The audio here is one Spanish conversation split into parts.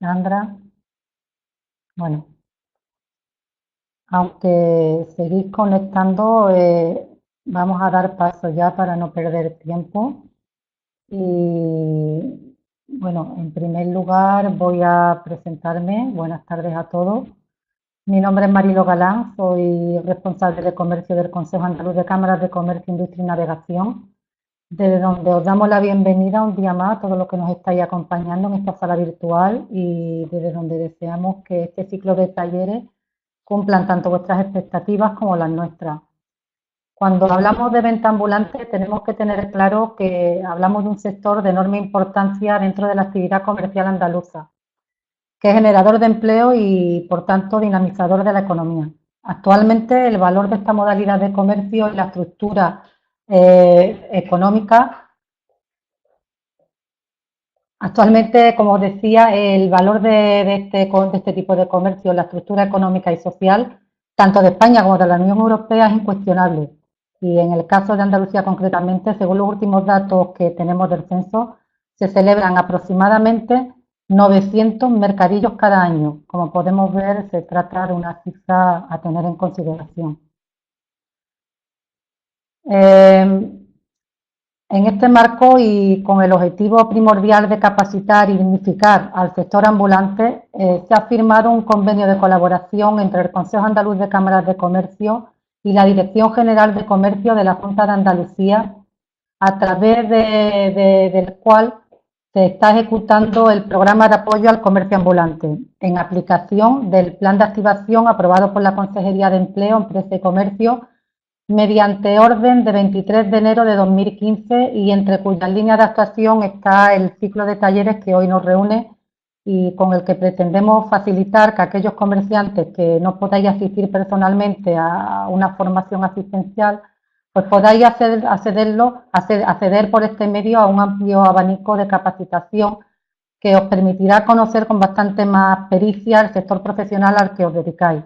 Sandra. Bueno, aunque seguís conectando, vamos a dar paso ya para no perder tiempo. Y bueno, en primer lugar voy a presentarme. Buenas tardes a todos. Mi nombre es Marilo Galán, soy responsable de comercio del Consejo Andaluz de Cámaras de Comercio, Industria y Navegación, desde donde os damos la bienvenida un día más a todos los que nos estáis acompañando en esta sala virtual y desde donde deseamos que este ciclo de talleres cumplan tanto vuestras expectativas como las nuestras. Cuando hablamos de venta ambulante tenemos que tener claro que hablamos de un sector de enorme importancia dentro de la actividad comercial andaluza, que es generador de empleo y, por tanto, dinamizador de la economía. Actualmente, el valor de esta modalidad de comercio y la estructura económica. Actualmente, como os decía, el valor de este tipo de comercio, la estructura económica y social, tanto de España como de la Unión Europea, es incuestionable. Y en el caso de Andalucía concretamente, según los últimos datos que tenemos del censo, se celebran aproximadamente 900 mercadillos cada año. Como podemos ver, se trata de una cifra a tener en consideración. En este marco y con el objetivo primordial de capacitar y dignificar al sector ambulante, se ha firmado un convenio de colaboración entre el Consejo Andaluz de Cámaras de Comercio y la Dirección General de Comercio de la Junta de Andalucía, a través del cual se está ejecutando el programa de apoyo al comercio ambulante, en aplicación del plan de activación aprobado por la Consejería de Empleo, Empresa y Comercio, mediante orden de 23 de enero de 2015 y entre cuyas líneas de actuación está el ciclo de talleres que hoy nos reúne y con el que pretendemos facilitar que aquellos comerciantes que no podáis asistir personalmente a una formación asistencial, pues podáis acceder por este medio a un amplio abanico de capacitación que os permitirá conocer con bastante más pericia el sector profesional al que os dedicáis.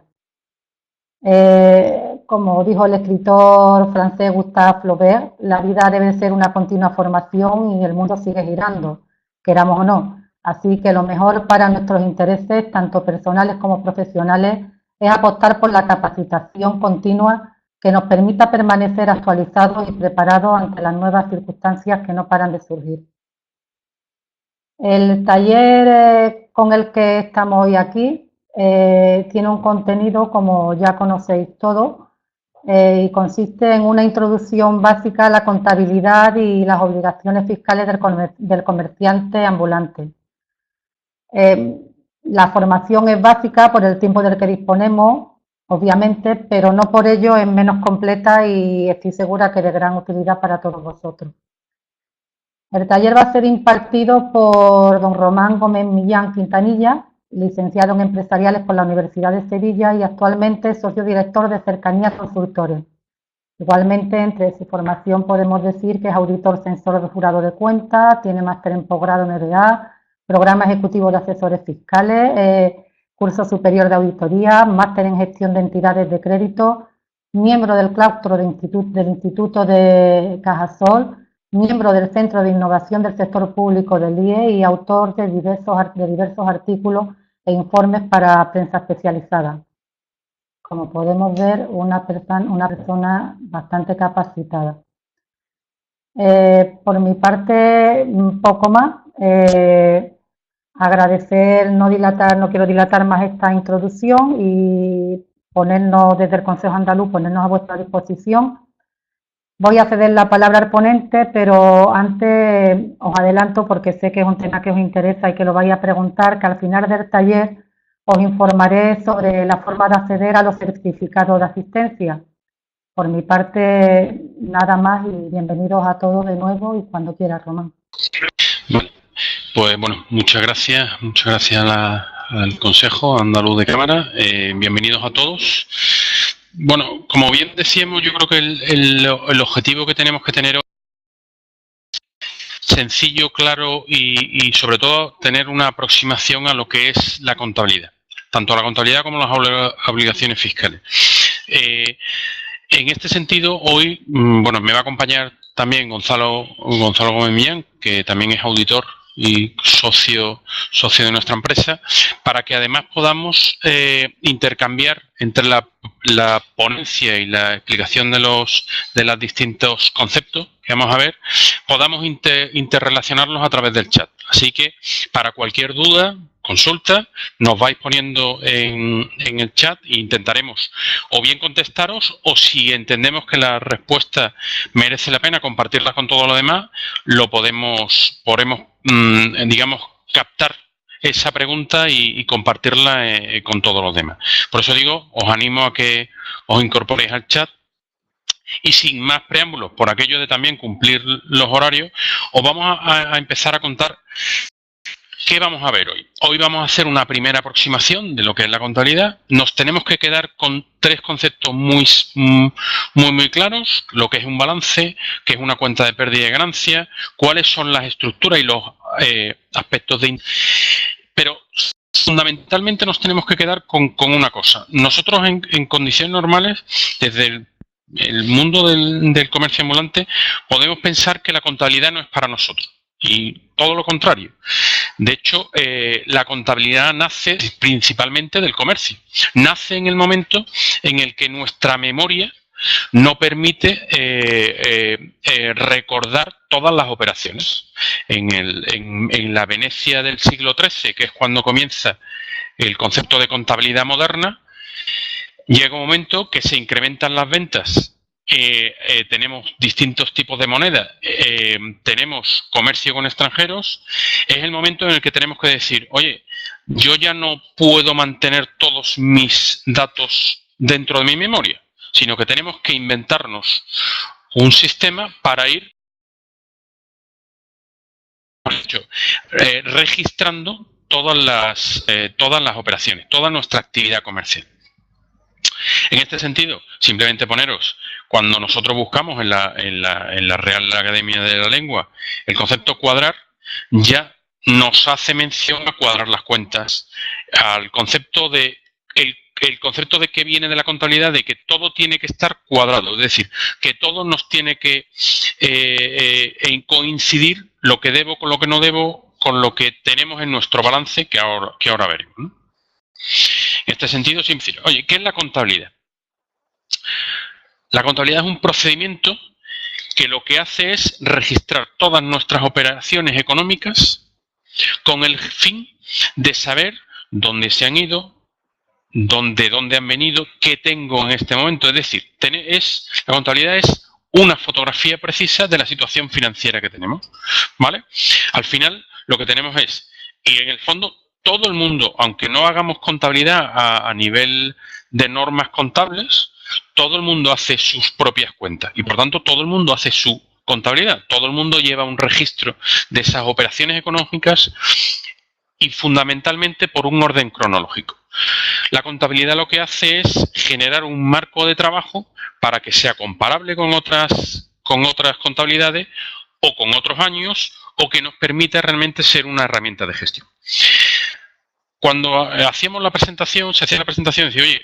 Como dijo el escritor francés Gustave Flaubert, la vida debe ser una continua formación y el mundo sigue girando, queramos o no. Así que lo mejor para nuestros intereses, tanto personales como profesionales, es apostar por la capacitación continua que nos permita permanecer actualizados y preparados ante las nuevas circunstancias que no paran de surgir. El taller con el que estamos hoy aquí tiene un contenido, como ya conocéis todos, y consiste en una introducción básica a la contabilidad y las obligaciones fiscales del comerciante ambulante. La formación es básica por el tiempo del que disponemos, obviamente, pero no por ello es menos completa y estoy segura que de gran utilidad para todos vosotros. El taller va a ser impartido por don Román Gómez Millán Quintanilla, licenciado en Empresariales por la Universidad de Sevilla y actualmente socio director de Cercanías Consultores. Igualmente, entre su formación podemos decir que es auditor censor del jurado de cuentas, tiene máster en posgrado en MBA, programa ejecutivo de asesores fiscales, curso superior de auditoría, máster en gestión de entidades de crédito, miembro del claustro del Instituto de Cajasol, miembro del Centro de Innovación del Sector Público del IE y autor de diversos artículos e informes para prensa especializada. Como podemos ver, una persona bastante capacitada. Por mi parte, un poco más. Agradecer, no quiero dilatar más esta introducción y ponernos desde el Consejo Andaluz, ponernos a vuestra disposición. Voy a ceder la palabra al ponente, pero antes os adelanto, porque sé que es un tema que os interesa y que lo vais a preguntar, que al final del taller os informaré sobre la forma de acceder a los certificados de asistencia. Por mi parte, nada más y bienvenidos a todos de nuevo y cuando quieras, Román. Vale. Pues bueno, muchas gracias al Consejo Andaluz de Cámara. Bienvenidos a todos. Bueno, como bien decíamos, yo creo que el objetivo que tenemos que tener es sencillo, claro y sobre todo tener una aproximación a lo que es la contabilidad, tanto la contabilidad como las obligaciones fiscales. En este sentido, hoy, bueno, me va a acompañar también Gonzalo Gómez Millán, que también es auditor y socio de nuestra empresa, para que además podamos intercambiar entre la ponencia y la explicación de los distintos conceptos que vamos a ver, podamos interrelacionarlos a través del chat. Así que para cualquier duda, consulta, nos vais poniendo en el chat e intentaremos o bien contestaros, o si entendemos que la respuesta merece la pena compartirla con todo lo demás, podemos digamos, captar esa pregunta y compartirla con todos los demás. Por eso digo, os animo a que os incorporéis al chat. Y sin más preámbulos, por aquello de también cumplir los horarios, os vamos a empezar a contar qué vamos a ver hoy. Hoy vamos a hacer una primera aproximación de lo que es la contabilidad. Nos tenemos que quedar con tres conceptos muy claros: lo que es un balance, qué es una cuenta de pérdida y ganancia, cuáles son las estructuras y los aspectos de... Pero fundamentalmente nos tenemos que quedar con una cosa. Nosotros en condiciones normales, desde el mundo del comercio ambulante, podemos pensar que la contabilidad no es para nosotros, y todo lo contrario. De hecho, la contabilidad nace principalmente del comercio. Nace en el momento en el que nuestra memoria no permite recordar todas las operaciones. En la Venecia del siglo XIII, que es cuando comienza el concepto de contabilidad moderna, llega un momento que se incrementan las ventas, tenemos distintos tipos de moneda, tenemos comercio con extranjeros. Es el momento en el que tenemos que decir, oye, yo ya no puedo mantener todos mis datos dentro de mi memoria, sino que tenemos que inventarnos un sistema para ir registrando todas las operaciones, toda nuestra actividad comercial. En este sentido, simplemente poneros, cuando nosotros buscamos en la Real Academia de la Lengua el concepto cuadrar, ya nos hace mención a cuadrar las cuentas, al concepto de el concepto de que viene de la contabilidad, de que todo tiene que estar cuadrado, es decir, que todo nos tiene que coincidir, lo que debo con lo que no debo, con lo que tenemos en nuestro balance, que ahora veremos, ¿no? En este sentido, sin decir, oye, ¿qué es la contabilidad? La contabilidad es un procedimiento que lo que hace es registrar todas nuestras operaciones económicas con el fin de saber dónde se han ido, dónde han venido, qué tengo en este momento. Es decir, la contabilidad es una fotografía precisa de la situación financiera que tenemos, ¿vale? Al final, lo que tenemos es, y en el fondo, todo el mundo, aunque no hagamos contabilidad a nivel de normas contables, todo el mundo hace sus propias cuentas y, por tanto, todo el mundo hace su contabilidad. Todo el mundo lleva un registro de esas operaciones económicas, y fundamentalmente por un orden cronológico. La contabilidad lo que hace es generar un marco de trabajo para que sea comparable con otras contabilidades o con otros años, o que nos permita realmente ser una herramienta de gestión. Cuando hacíamos la presentación, decía, oye,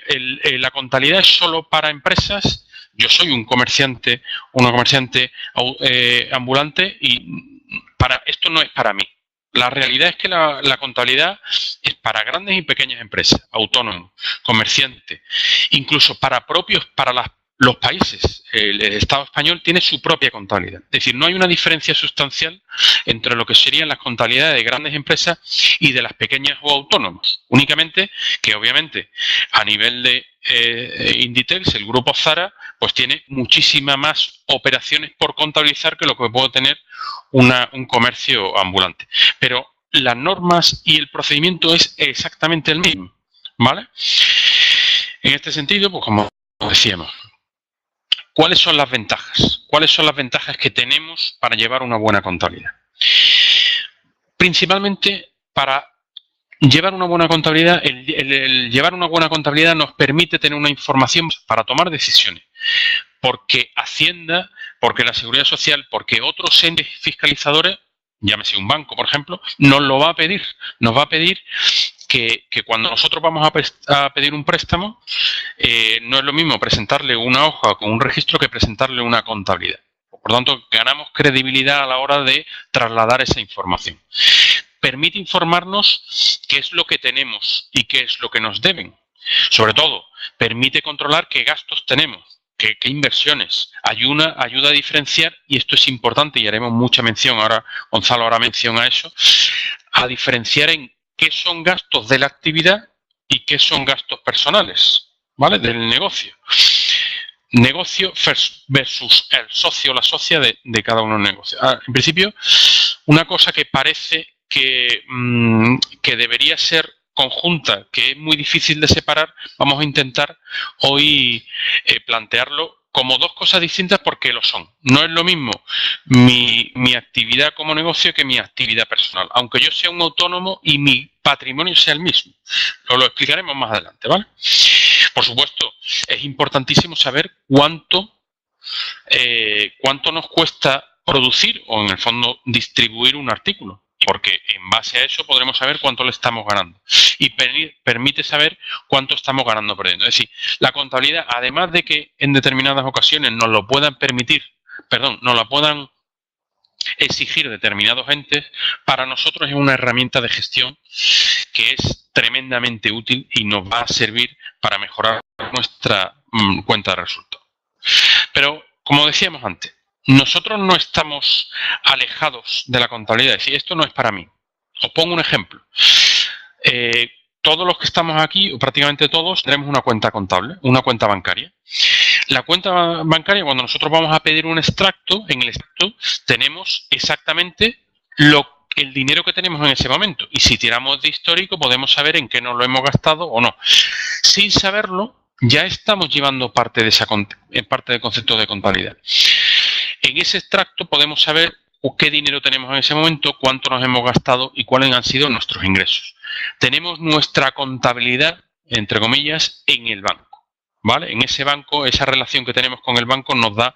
la contabilidad es solo para empresas. Yo soy una comerciante ambulante, y esto no es para mí. La realidad es que la contabilidad es para grandes y pequeñas empresas, autónomos, comerciantes, incluso para los países. El Estado español tiene su propia contabilidad. Es decir, no hay una diferencia sustancial entre lo que serían las contabilidades de grandes empresas y de las pequeñas o autónomos. Únicamente que, obviamente, a nivel de Inditex, el grupo Zara, pues tiene muchísimas más operaciones por contabilizar que lo que puede tener un comercio ambulante. Pero las normas y el procedimiento es exactamente el mismo, ¿vale? En este sentido, pues como decíamos, ¿cuáles son las ventajas? ¿Cuáles son las ventajas que tenemos para llevar una buena contabilidad? Principalmente, para llevar una buena contabilidad, el llevar una buena contabilidad nos permite tener una información para tomar decisiones. Porque Hacienda, porque la Seguridad Social, porque otros entes fiscalizadores, llámese un banco, por ejemplo, nos lo va a pedir. Nos va a pedir que cuando nosotros vamos a pedir un préstamo, no es lo mismo presentarle una hoja con un registro que presentarle una contabilidad. Por lo tanto, ganamos credibilidad a la hora de trasladar esa información. Permite informarnos qué es lo que tenemos y qué es lo que nos deben. Sobre todo, permite controlar qué gastos tenemos, qué inversiones. Ayuda a diferenciar, y esto es importante y haremos mucha mención, ahora Gonzalo hará mención a eso, a diferenciar en qué son gastos de la actividad y qué son gastos personales, ¿vale? Del negocio. Negocio versus el socio o la socia de cada uno de los negocios. En principio, una cosa que parece que debería ser conjunta, que es muy difícil de separar, vamos a intentar hoy plantearlo como dos cosas distintas porque lo son. No es lo mismo mi actividad como negocio que mi actividad personal, aunque yo sea un autónomo y mi patrimonio sea el mismo. Lo explicaremos más adelante, ¿vale? Por supuesto, es importantísimo saber cuánto nos cuesta producir o, en el fondo, distribuir un artículo, porque en base a eso podremos saber cuánto le estamos ganando y permite saber cuánto estamos ganando o perdiendo. Es decir, la contabilidad, además de que en determinadas ocasiones nos lo puedan permitir, nos la puedan exigir determinados entes, para nosotros es una herramienta de gestión que es tremendamente útil y nos va a servir para mejorar nuestra cuenta de resultados. Pero, como decíamos antes, nosotros no estamos alejados de la contabilidad. Es decir, esto no es para mí. Os pongo un ejemplo. Todos los que estamos aquí, o prácticamente todos, tenemos una cuenta contable, una cuenta bancaria. La cuenta bancaria, cuando nosotros vamos a pedir un extracto, en el extracto tenemos exactamente el dinero que tenemos en ese momento. Y si tiramos de histórico, podemos saber en qué nos lo hemos gastado o no. Sin saberlo, ya estamos llevando parte del concepto de contabilidad. En ese extracto podemos saber qué dinero tenemos en ese momento, cuánto nos hemos gastado y cuáles han sido nuestros ingresos. Tenemos nuestra contabilidad, entre comillas, en el banco, ¿vale? En ese banco, esa relación que tenemos con el banco nos da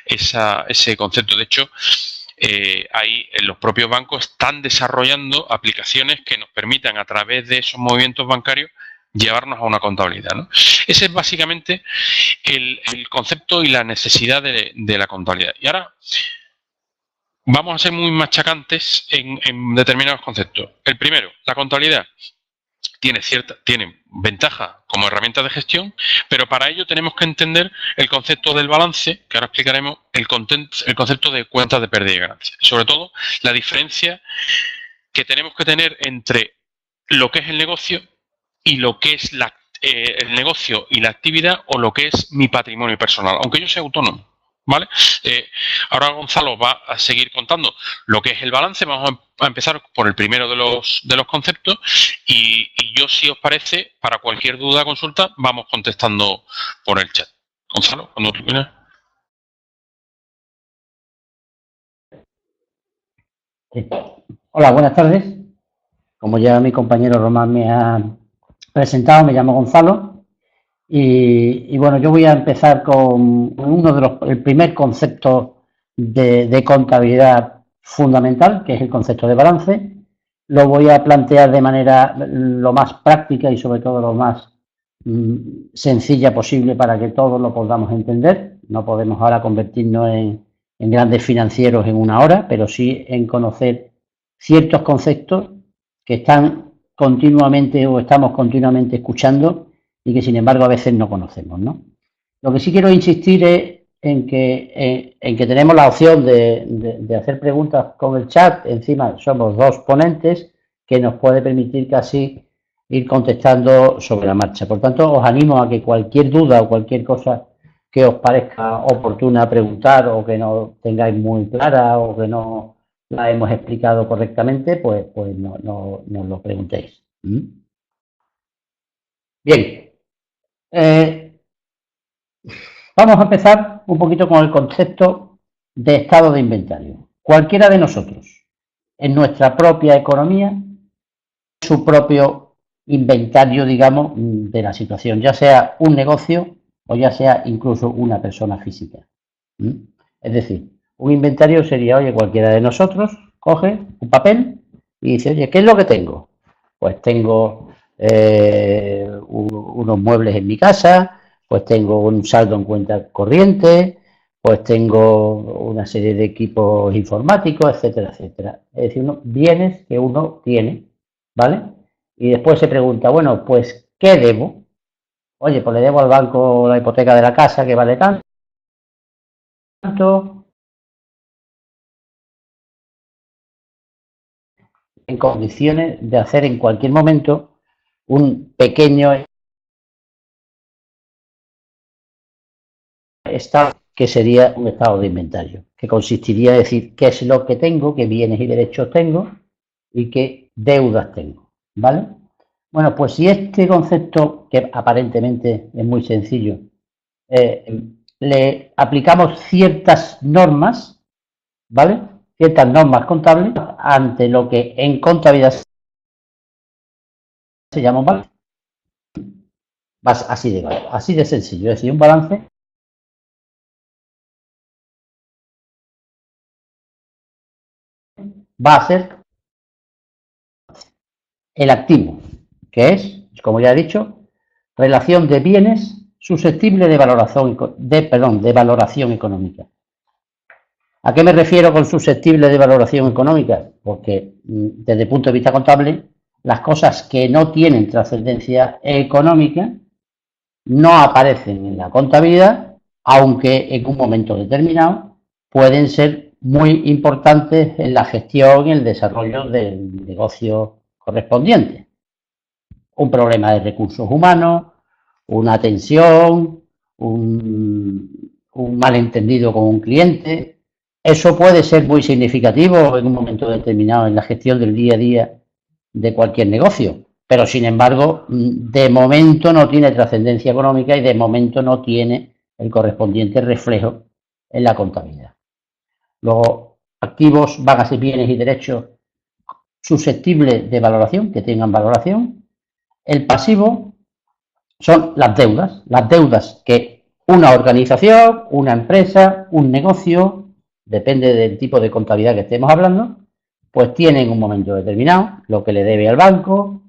ese concepto. De hecho, ahí los propios bancos están desarrollando aplicaciones que nos permitan, a través de esos movimientos bancarios, llevarnos a una contabilidad, ¿no? Ese es básicamente el concepto y la necesidad de la contabilidad. Y ahora vamos a ser muy machacantes en determinados conceptos. El primero, la contabilidad tiene ventaja como herramienta de gestión, pero para ello tenemos que entender el concepto del balance, que ahora explicaremos, el concepto de cuentas de pérdida y ganancia. Sobre todo, la diferencia que tenemos que tener entre lo que es el negocio y lo que es el negocio y la actividad, o lo que es mi patrimonio personal, aunque yo sea autónomo, ¿vale? Ahora Gonzalo va a seguir contando lo que es el balance. Vamos a empezar por el primero de los conceptos y yo, si os parece, para cualquier duda o consulta, vamos contestando por el chat. Gonzalo, cuando tú quieras. Hola, buenas tardes. Como ya mi compañero Román me ha presentado, me llamo Gonzalo y bueno, yo voy a empezar con el primer concepto de contabilidad fundamental, que es el concepto de balance. Lo voy a plantear de manera lo más práctica y sobre todo lo más sencilla posible para que todos lo podamos entender. No podemos ahora convertirnos en grandes financieros en una hora, pero sí en conocer ciertos conceptos que están continuamente o estamos continuamente escuchando y que sin embargo a veces no conocemos, ¿no? Lo que sí quiero insistir es en que tenemos la opción de hacer preguntas con el chat. Encima somos dos ponentes, que nos puede permitir casi ir contestando sobre la marcha. Por tanto, os animo a que cualquier duda o cualquier cosa que os parezca oportuna preguntar, o que no tengáis muy clara o que no la hemos explicado correctamente, pues no lo preguntéis. Bien. Vamos a empezar un poquito con el concepto de estado de inventario. Cualquiera de nosotros, en nuestra propia economía, su propio inventario, digamos, de la situación, ya sea un negocio o ya sea incluso una persona física. Es decir, un inventario sería, oye, cualquiera de nosotros coge un papel y dice, oye, ¿qué es lo que tengo? Pues tengo unos muebles en mi casa, pues tengo un saldo en cuenta corriente, pues tengo una serie de equipos informáticos, etcétera, etcétera. Es decir, bienes que uno tiene, ¿vale? Y después se pregunta, bueno, pues, ¿qué debo? Oye, pues le debo al banco la hipoteca de la casa que vale tanto, en condiciones de hacer en cualquier momento un pequeño estado, que sería un estado de inventario, que consistiría en decir qué es lo que tengo, qué bienes y derechos tengo y qué deudas tengo, ¿vale? Bueno, pues si este concepto, que aparentemente es muy sencillo, le aplicamos ciertas normas, ¿vale? Ciertas normas contables ante lo que en contabilidad se llama un balance. Así de sencillo. Es decir, un balance va a ser el activo, que es, como ya he dicho, relación de bienes susceptible de valoración económica. ¿A qué me refiero con susceptible de valoración económica? Porque desde el punto de vista contable, las cosas que no tienen trascendencia económica no aparecen en la contabilidad, aunque en un momento determinado pueden ser muy importantes en la gestión y el desarrollo del negocio correspondiente. Un problema de recursos humanos, una tensión, un malentendido con un cliente. Eso puede ser muy significativo en un momento determinado en la gestión del día a día de cualquier negocio, pero sin embargo, de momento no tiene trascendencia económica y de momento no tiene el correspondiente reflejo en la contabilidad. Luego, activos van a ser bienes y derechos susceptibles de valoración, que tengan valoración. El pasivo son las deudas que una organización, una empresa, un negocio, depende del tipo de contabilidad que estemos hablando, pues tiene en un momento determinado lo que le debe al banco,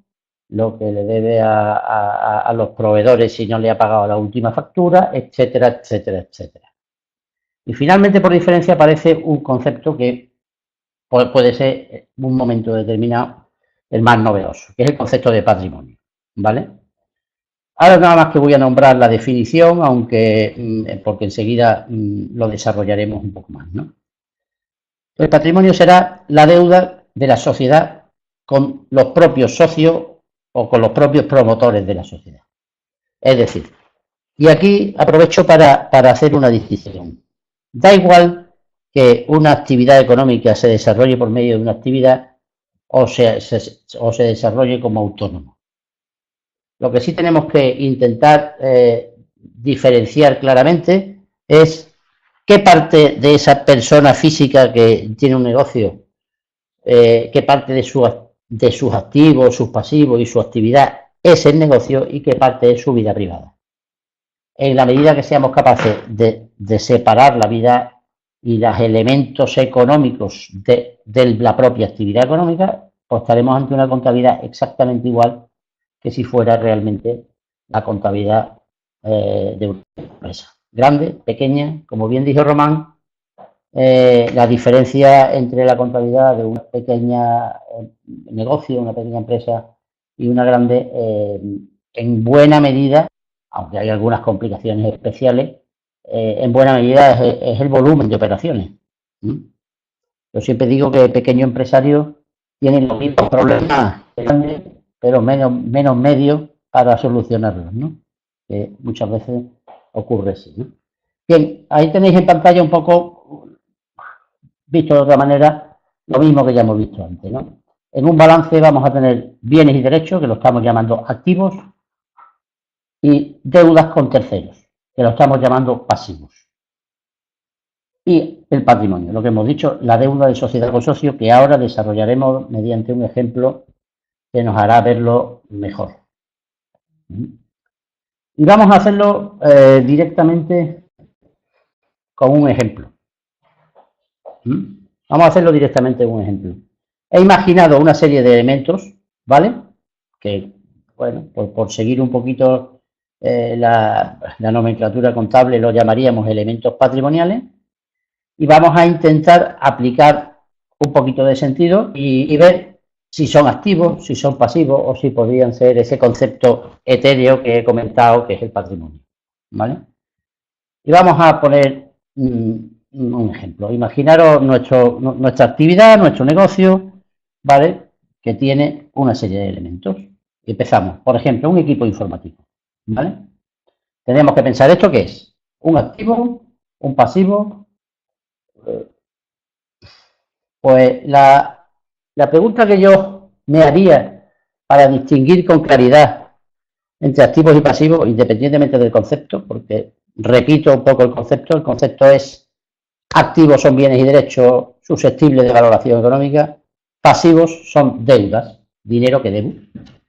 lo que le debe a los proveedores si no le ha pagado la última factura, etcétera, etcétera, etcétera. Y finalmente, por diferencia, aparece un concepto que puede ser en un momento determinado el más novedoso, que es el concepto de patrimonio, ¿vale? Ahora nada más que voy a nombrar la definición, aunque porque enseguida lo desarrollaremos un poco más, ¿no? El patrimonio será la deuda de la sociedad con los propios socios o con los propios promotores de la sociedad. Es decir, y aquí aprovecho para hacer una distinción. Da igual que una actividad económica se desarrolle por medio de una actividad o se desarrolle como autónomo. Lo que sí tenemos que intentar diferenciar claramente es qué parte de esa persona física que tiene un negocio, qué parte de sus activos, sus pasivos y su actividad es el negocio y qué parte es su vida privada. En la medida que seamos capaces de separar la vida y los elementos económicos de la propia actividad económica, pues estaremos ante una contabilidad exactamente igual que si fuera realmente la contabilidad de una empresa. Grande, pequeña, como bien dijo Román, la diferencia entre la contabilidad de una pequeña negocio, una pequeña empresa y una grande, en buena medida, aunque hay algunas complicaciones especiales, en buena medida es el volumen de operaciones. Yo siempre digo que el pequeño empresario tiene los mismos problemas grandes, pero menos medios para solucionarlos, ¿no? Que muchas veces ocurre así, ¿no? Bien, ahí tenéis en pantalla un poco, visto de otra manera, lo mismo que ya hemos visto antes, ¿no? En un balance vamos a tener bienes y derechos, que lo estamos llamando activos, y deudas con terceros, que lo estamos llamando pasivos. Y el patrimonio, lo que hemos dicho, la deuda de sociedad con socio, que ahora desarrollaremos mediante un ejemplo que nos hará verlo mejor. Y vamos a hacerlo directamente con un ejemplo. Vamos a hacerlo directamente con un ejemplo. He imaginado una serie de elementos, ¿vale? Que, bueno, por seguir un poquito la nomenclatura contable lo llamaríamos elementos patrimoniales, y vamos a intentar aplicar un poquito de sentido y ver si son activos, si son pasivos o si podrían ser ese concepto etéreo que he comentado que es el patrimonio, ¿vale? Y vamos a poner un ejemplo. Imaginaros nuestra actividad, nuestro negocio, ¿vale? Que tiene una serie de elementos. Y empezamos, por ejemplo, un equipo informático, ¿vale? Tenemos que pensar esto qué es, un activo, un pasivo. Pues la pregunta que yo me haría para distinguir con claridad entre activos y pasivos, independientemente del concepto, porque repito un poco el concepto es activos son bienes y derechos susceptibles de valoración económica, pasivos son deudas, dinero que debo,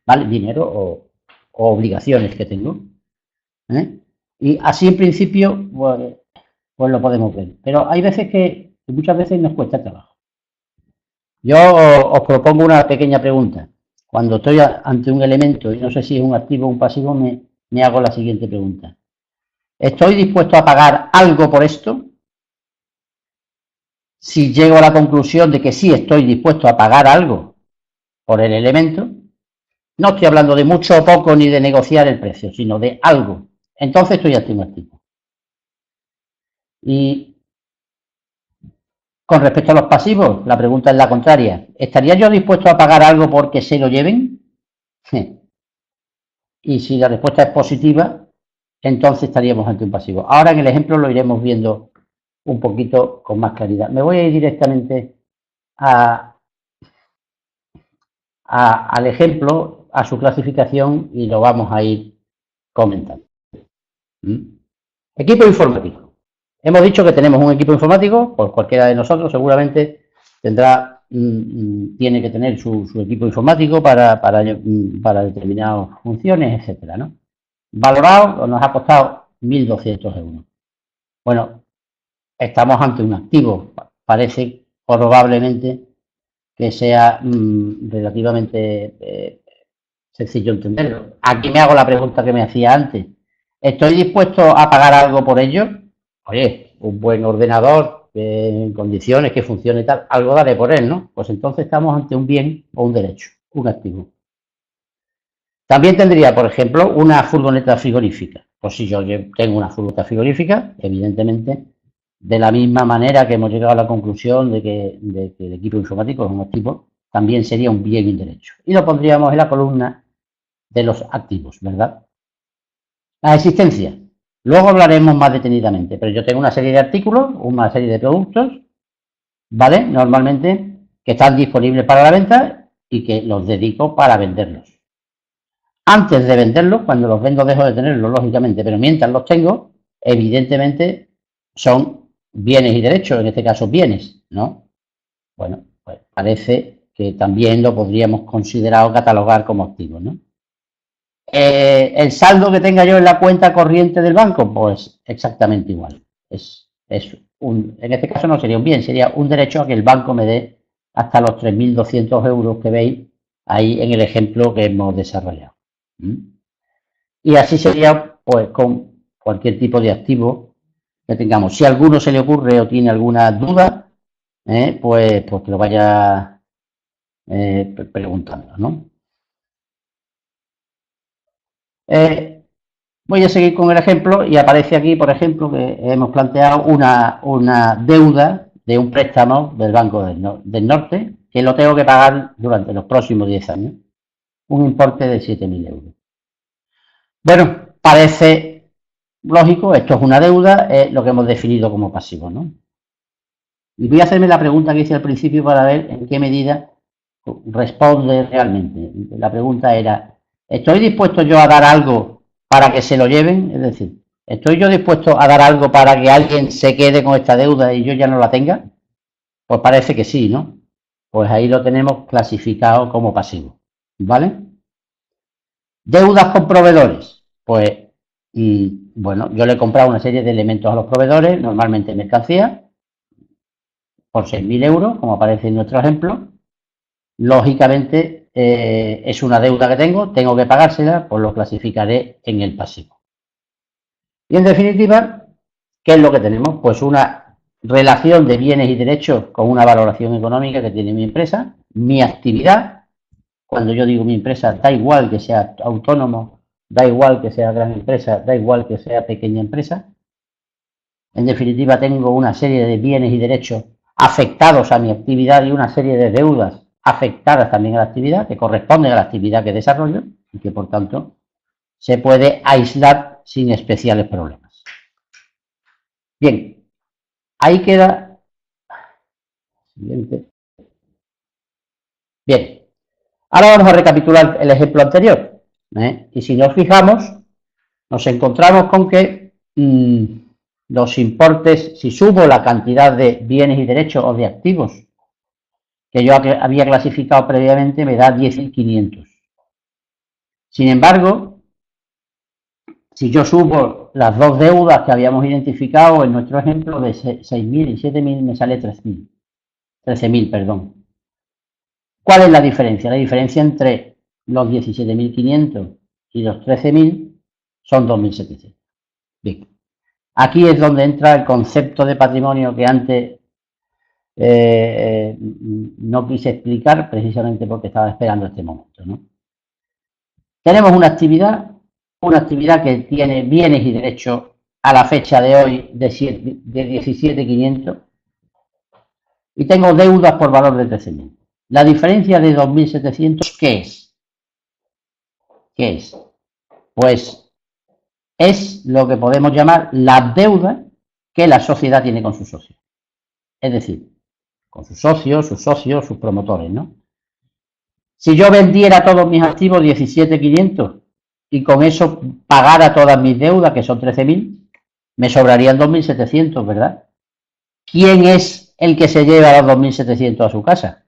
¿vale? Dinero o obligaciones que tengo, ¿eh? Y así en principio, pues lo podemos ver. Pero hay veces que muchas veces nos cuesta trabajo. Yo os propongo una pequeña pregunta. Cuando estoy ante un elemento y no sé si es un activo o un pasivo, me hago la siguiente pregunta. ¿Estoy dispuesto a pagar algo por esto? Si llego a la conclusión de que sí estoy dispuesto a pagar algo por el elemento, no estoy hablando de mucho o poco ni de negociar el precio, sino de algo. Entonces estoy ante un activo. Y con respecto a los pasivos, la pregunta es la contraria. ¿Estaría yo dispuesto a pagar algo porque se lo lleven? Y si la respuesta es positiva, entonces estaríamos ante un pasivo. Ahora en el ejemplo lo iremos viendo un poquito con más claridad. Me voy a ir directamente al ejemplo, a su clasificación y lo vamos a ir comentando. Equipo informático. Hemos dicho que tenemos un equipo informático, pues cualquiera de nosotros seguramente tiene que tener su equipo informático para determinadas funciones, etcétera, ¿no? Valorado, nos ha costado 1.200 euros. Bueno, estamos ante un activo, parece probablemente que sea relativamente sencillo entenderlo. Aquí me hago la pregunta que me hacía antes. ¿Estoy dispuesto a pagar algo por ello? Oye, un buen ordenador en condiciones que funcione y tal, algo daré por él, ¿no? Pues entonces estamos ante un bien o un derecho, un activo. También tendría, por ejemplo, una furgoneta frigorífica. Pues si yo tengo una furgoneta frigorífica, evidentemente, de la misma manera que hemos llegado a la conclusión de que el equipo informático es un activo, también sería un bien y un derecho. Y lo pondríamos en la columna de los activos, ¿verdad? La existencia. Luego hablaremos más detenidamente, pero yo tengo una serie de artículos, una serie de productos, ¿vale? Normalmente que están disponibles para la venta y que los dedico para venderlos. Antes de venderlos, cuando los vendo dejo de tenerlos, lógicamente, pero mientras los tengo, evidentemente son bienes y derechos, en este caso bienes, ¿no? Bueno, pues parece que también lo podríamos considerar o catalogar como activos, ¿no? El saldo que tenga yo en la cuenta corriente del banco, pues exactamente igual. En este caso no sería un bien, sería un derecho a que el banco me dé hasta los 3.200 euros que veis ahí en el ejemplo que hemos desarrollado. Y así sería pues con cualquier tipo de activo que tengamos. Si a alguno se le ocurre o tiene alguna duda, pues que lo vaya preguntando, ¿no? Voy a seguir con el ejemplo y aparece aquí, por ejemplo, que hemos planteado una deuda de un préstamo del Banco del Norte que lo tengo que pagar durante los próximos 10 años. Un importe de 7.000 euros. Bueno, parece lógico, esto es una deuda, es lo que hemos definido como pasivo, ¿no? Y voy a hacerme la pregunta que hice al principio para ver en qué medida responde realmente. La pregunta era, ¿estoy dispuesto yo a dar algo para que se lo lleven? Es decir, ¿estoy yo dispuesto a dar algo para que alguien se quede con esta deuda y yo ya no la tenga? Pues parece que sí, ¿no? Pues ahí lo tenemos clasificado como pasivo, ¿vale? Deudas con proveedores. Pues, bueno, yo le he comprado una serie de elementos a los proveedores, normalmente mercancía, por 6.000 euros, como aparece en nuestro ejemplo. Lógicamente, es una deuda que tengo que pagársela, pues lo clasificaré en el pasivo, Y en definitiva, ¿qué es lo que tenemos? Pues una relación de bienes y derechos con una valoración económica que tiene mi empresa, mi actividad. Cuando yo digo mi empresa, da igual que sea autónomo, da igual que sea gran empresa, da igual que sea pequeña empresa. En definitiva, tengo una serie de bienes y derechos afectados a mi actividad y una serie de deudas afectadas también a la actividad, que corresponden a la actividad que desarrollo y que, por tanto, se puede aislar sin especiales problemas. Bien, ahí queda. Siguiente. Bien, ahora vamos a recapitular el ejemplo anterior. Y si nos fijamos, nos encontramos con que los importes, si sumo la cantidad de bienes y derechos o de activos que yo había clasificado previamente, me da 10.500. Sin embargo, si yo sumo las dos deudas que habíamos identificado en nuestro ejemplo de 6.000 y 7.000, me sale 13.000, perdón. ¿Cuál es la diferencia? La diferencia entre los 17.500 y los 13.000 son 2.700. Bien. Aquí es donde entra el concepto de patrimonio que antes no quise explicar precisamente porque estaba esperando este momento, ¿no? Tenemos una actividad que tiene bienes y derechos a la fecha de hoy de 17.500 y tengo deudas por valor de 13.000. La diferencia de 2.700, ¿qué es? ¿Qué es? Pues es lo que podemos llamar la deuda que la sociedad tiene con sus socios. Es decir, con sus socios, sus promotores, ¿no? Si yo vendiera todos mis activos 17.500 y con eso pagara todas mis deudas, que son 13.000, me sobrarían 2.700, ¿verdad? ¿Quién es el que se lleva los 2.700 a su casa?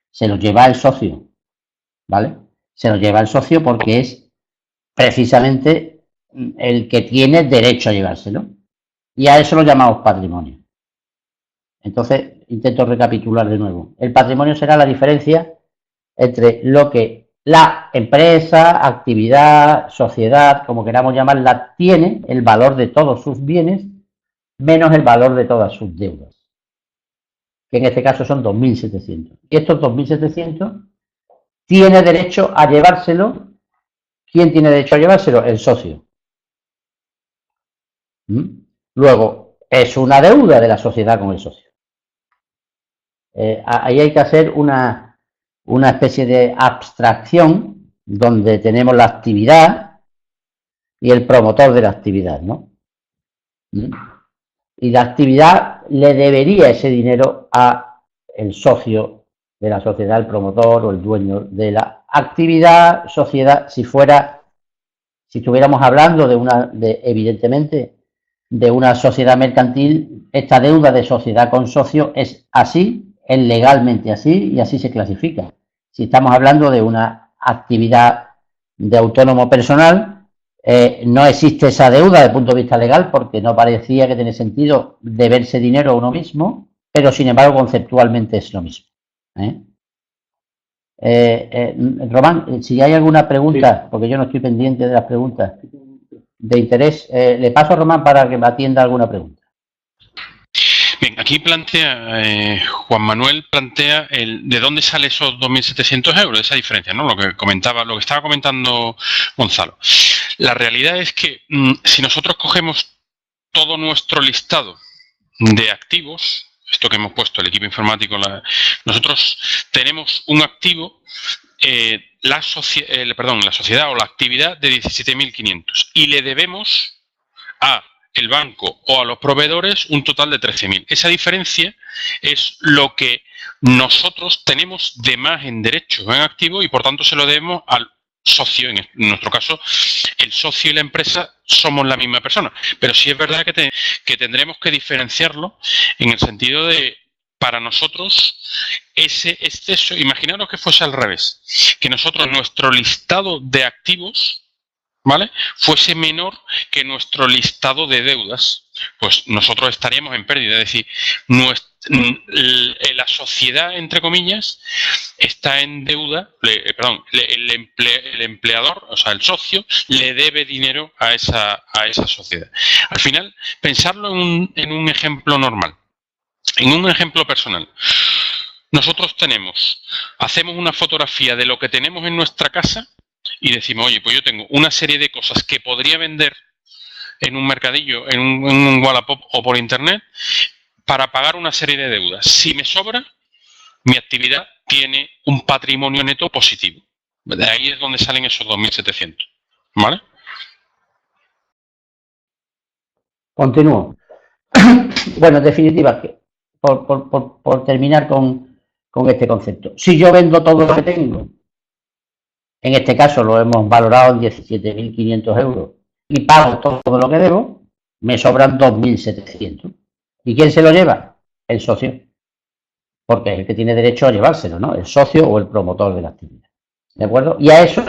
Se los lleva el socio, ¿vale? Se los lleva el socio porque es precisamente el que tiene derecho a llevárselo. Y a eso lo llamamos patrimonio. Entonces, intento recapitular de nuevo. El patrimonio será la diferencia entre lo que la empresa, actividad, sociedad, como queramos llamarla, tiene, el valor de todos sus bienes, menos el valor de todas sus deudas, que en este caso son 2.700. Y estos 2.700 tiene derecho a llevárselo. ¿Quién tiene derecho a llevárselo? El socio. Luego, es una deuda de la sociedad con el socio. Ahí hay que hacer una especie de abstracción donde tenemos la actividad y el promotor de la actividad, ¿no? Y la actividad le debería ese dinero a el socio de la sociedad, el promotor o el dueño de la actividad, sociedad, si estuviéramos hablando evidentemente, de una sociedad mercantil, esta deuda de sociedad con socio es así, es legalmente así y así se clasifica. Si estamos hablando de una actividad de autónomo personal, no existe esa deuda desde el punto de vista legal porque no parecía que tiene sentido deberse dinero a uno mismo, pero sin embargo conceptualmente es lo mismo. Román, si hay alguna pregunta, sí, porque yo no estoy pendiente de las preguntas de interés, le paso a Román para que me atienda alguna pregunta. Bien, aquí plantea, Juan Manuel plantea de dónde sale esos 2.700 euros, esa diferencia, ¿no? Lo que estaba comentando Gonzalo. La realidad es que si nosotros cogemos todo nuestro listado de activos, esto que hemos puesto, el equipo informático, nosotros tenemos un activo, la sociedad o la actividad de 17.500 y le debemos a el banco o a los proveedores un total de 13.000. Esa diferencia es lo que nosotros tenemos de más en derechos en activo y por tanto se lo debemos al socio. En nuestro caso, el socio y la empresa somos la misma persona. Pero sí es verdad que tendremos que diferenciarlo en el sentido de, para nosotros, ese exceso, imaginaros que fuese al revés, que nosotros, nuestro listado de activos, ¿vale?, fuese menor que nuestro listado de deudas, pues nosotros estaríamos en pérdida. Es decir, la sociedad, entre comillas, está en deuda, el empleador, o sea, el socio, le debe dinero a esa sociedad. Al final, pensarlo en un ejemplo normal, en un ejemplo personal. Nosotros hacemos una fotografía de lo que tenemos en nuestra casa y decimos, oye, pues yo tengo una serie de cosas que podría vender en un mercadillo, en un Wallapop o por internet, para pagar una serie de deudas. Si me sobra, mi actividad tiene un patrimonio neto positivo. De ahí es donde salen esos 2.700. ¿Vale? Continúo. Bueno, en definitiva, por terminar con este concepto. Si yo vendo todo lo que tengo, en este caso lo hemos valorado en 17.500 euros, y pago todo lo que debo, me sobran 2.700. ¿Y quién se lo lleva? El socio. Porque es el que tiene derecho a llevárselo, ¿no? El socio o el promotor de la actividad. ¿De acuerdo? Y a eso es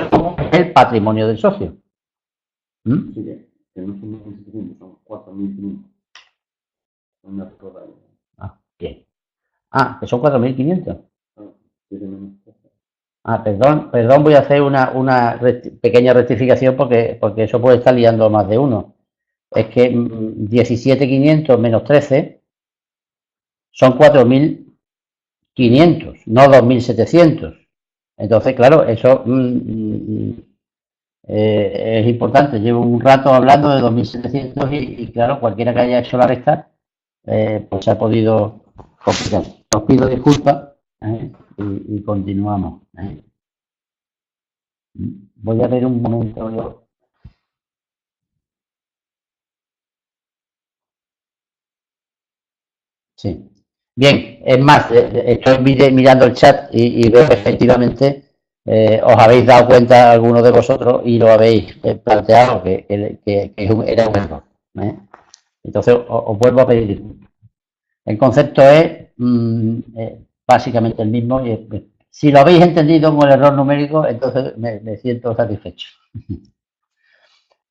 el patrimonio del socio. ¿Mm? Sí, que no son 1.700, son 4.500. Bien. Que son 4.500. Ah, Perdón, voy a hacer una pequeña rectificación porque eso puede estar liando a más de uno. Es que 17.500 menos 13 son 4.500, no 2.700. Entonces, claro, eso es importante. Llevo un rato hablando de 2.700 y claro, cualquiera que haya hecho la resta, pues se ha podido complicar. Os pido disculpas y continuamos. Voy a ver un momento yo. Sí. Bien, es más, estoy mirando el chat y veo que efectivamente os habéis dado cuenta algunos de vosotros y lo habéis planteado que era un error. Entonces os vuelvo a pedir disculpas. El concepto es básicamente el mismo y si lo habéis entendido con el error numérico, entonces me siento satisfecho.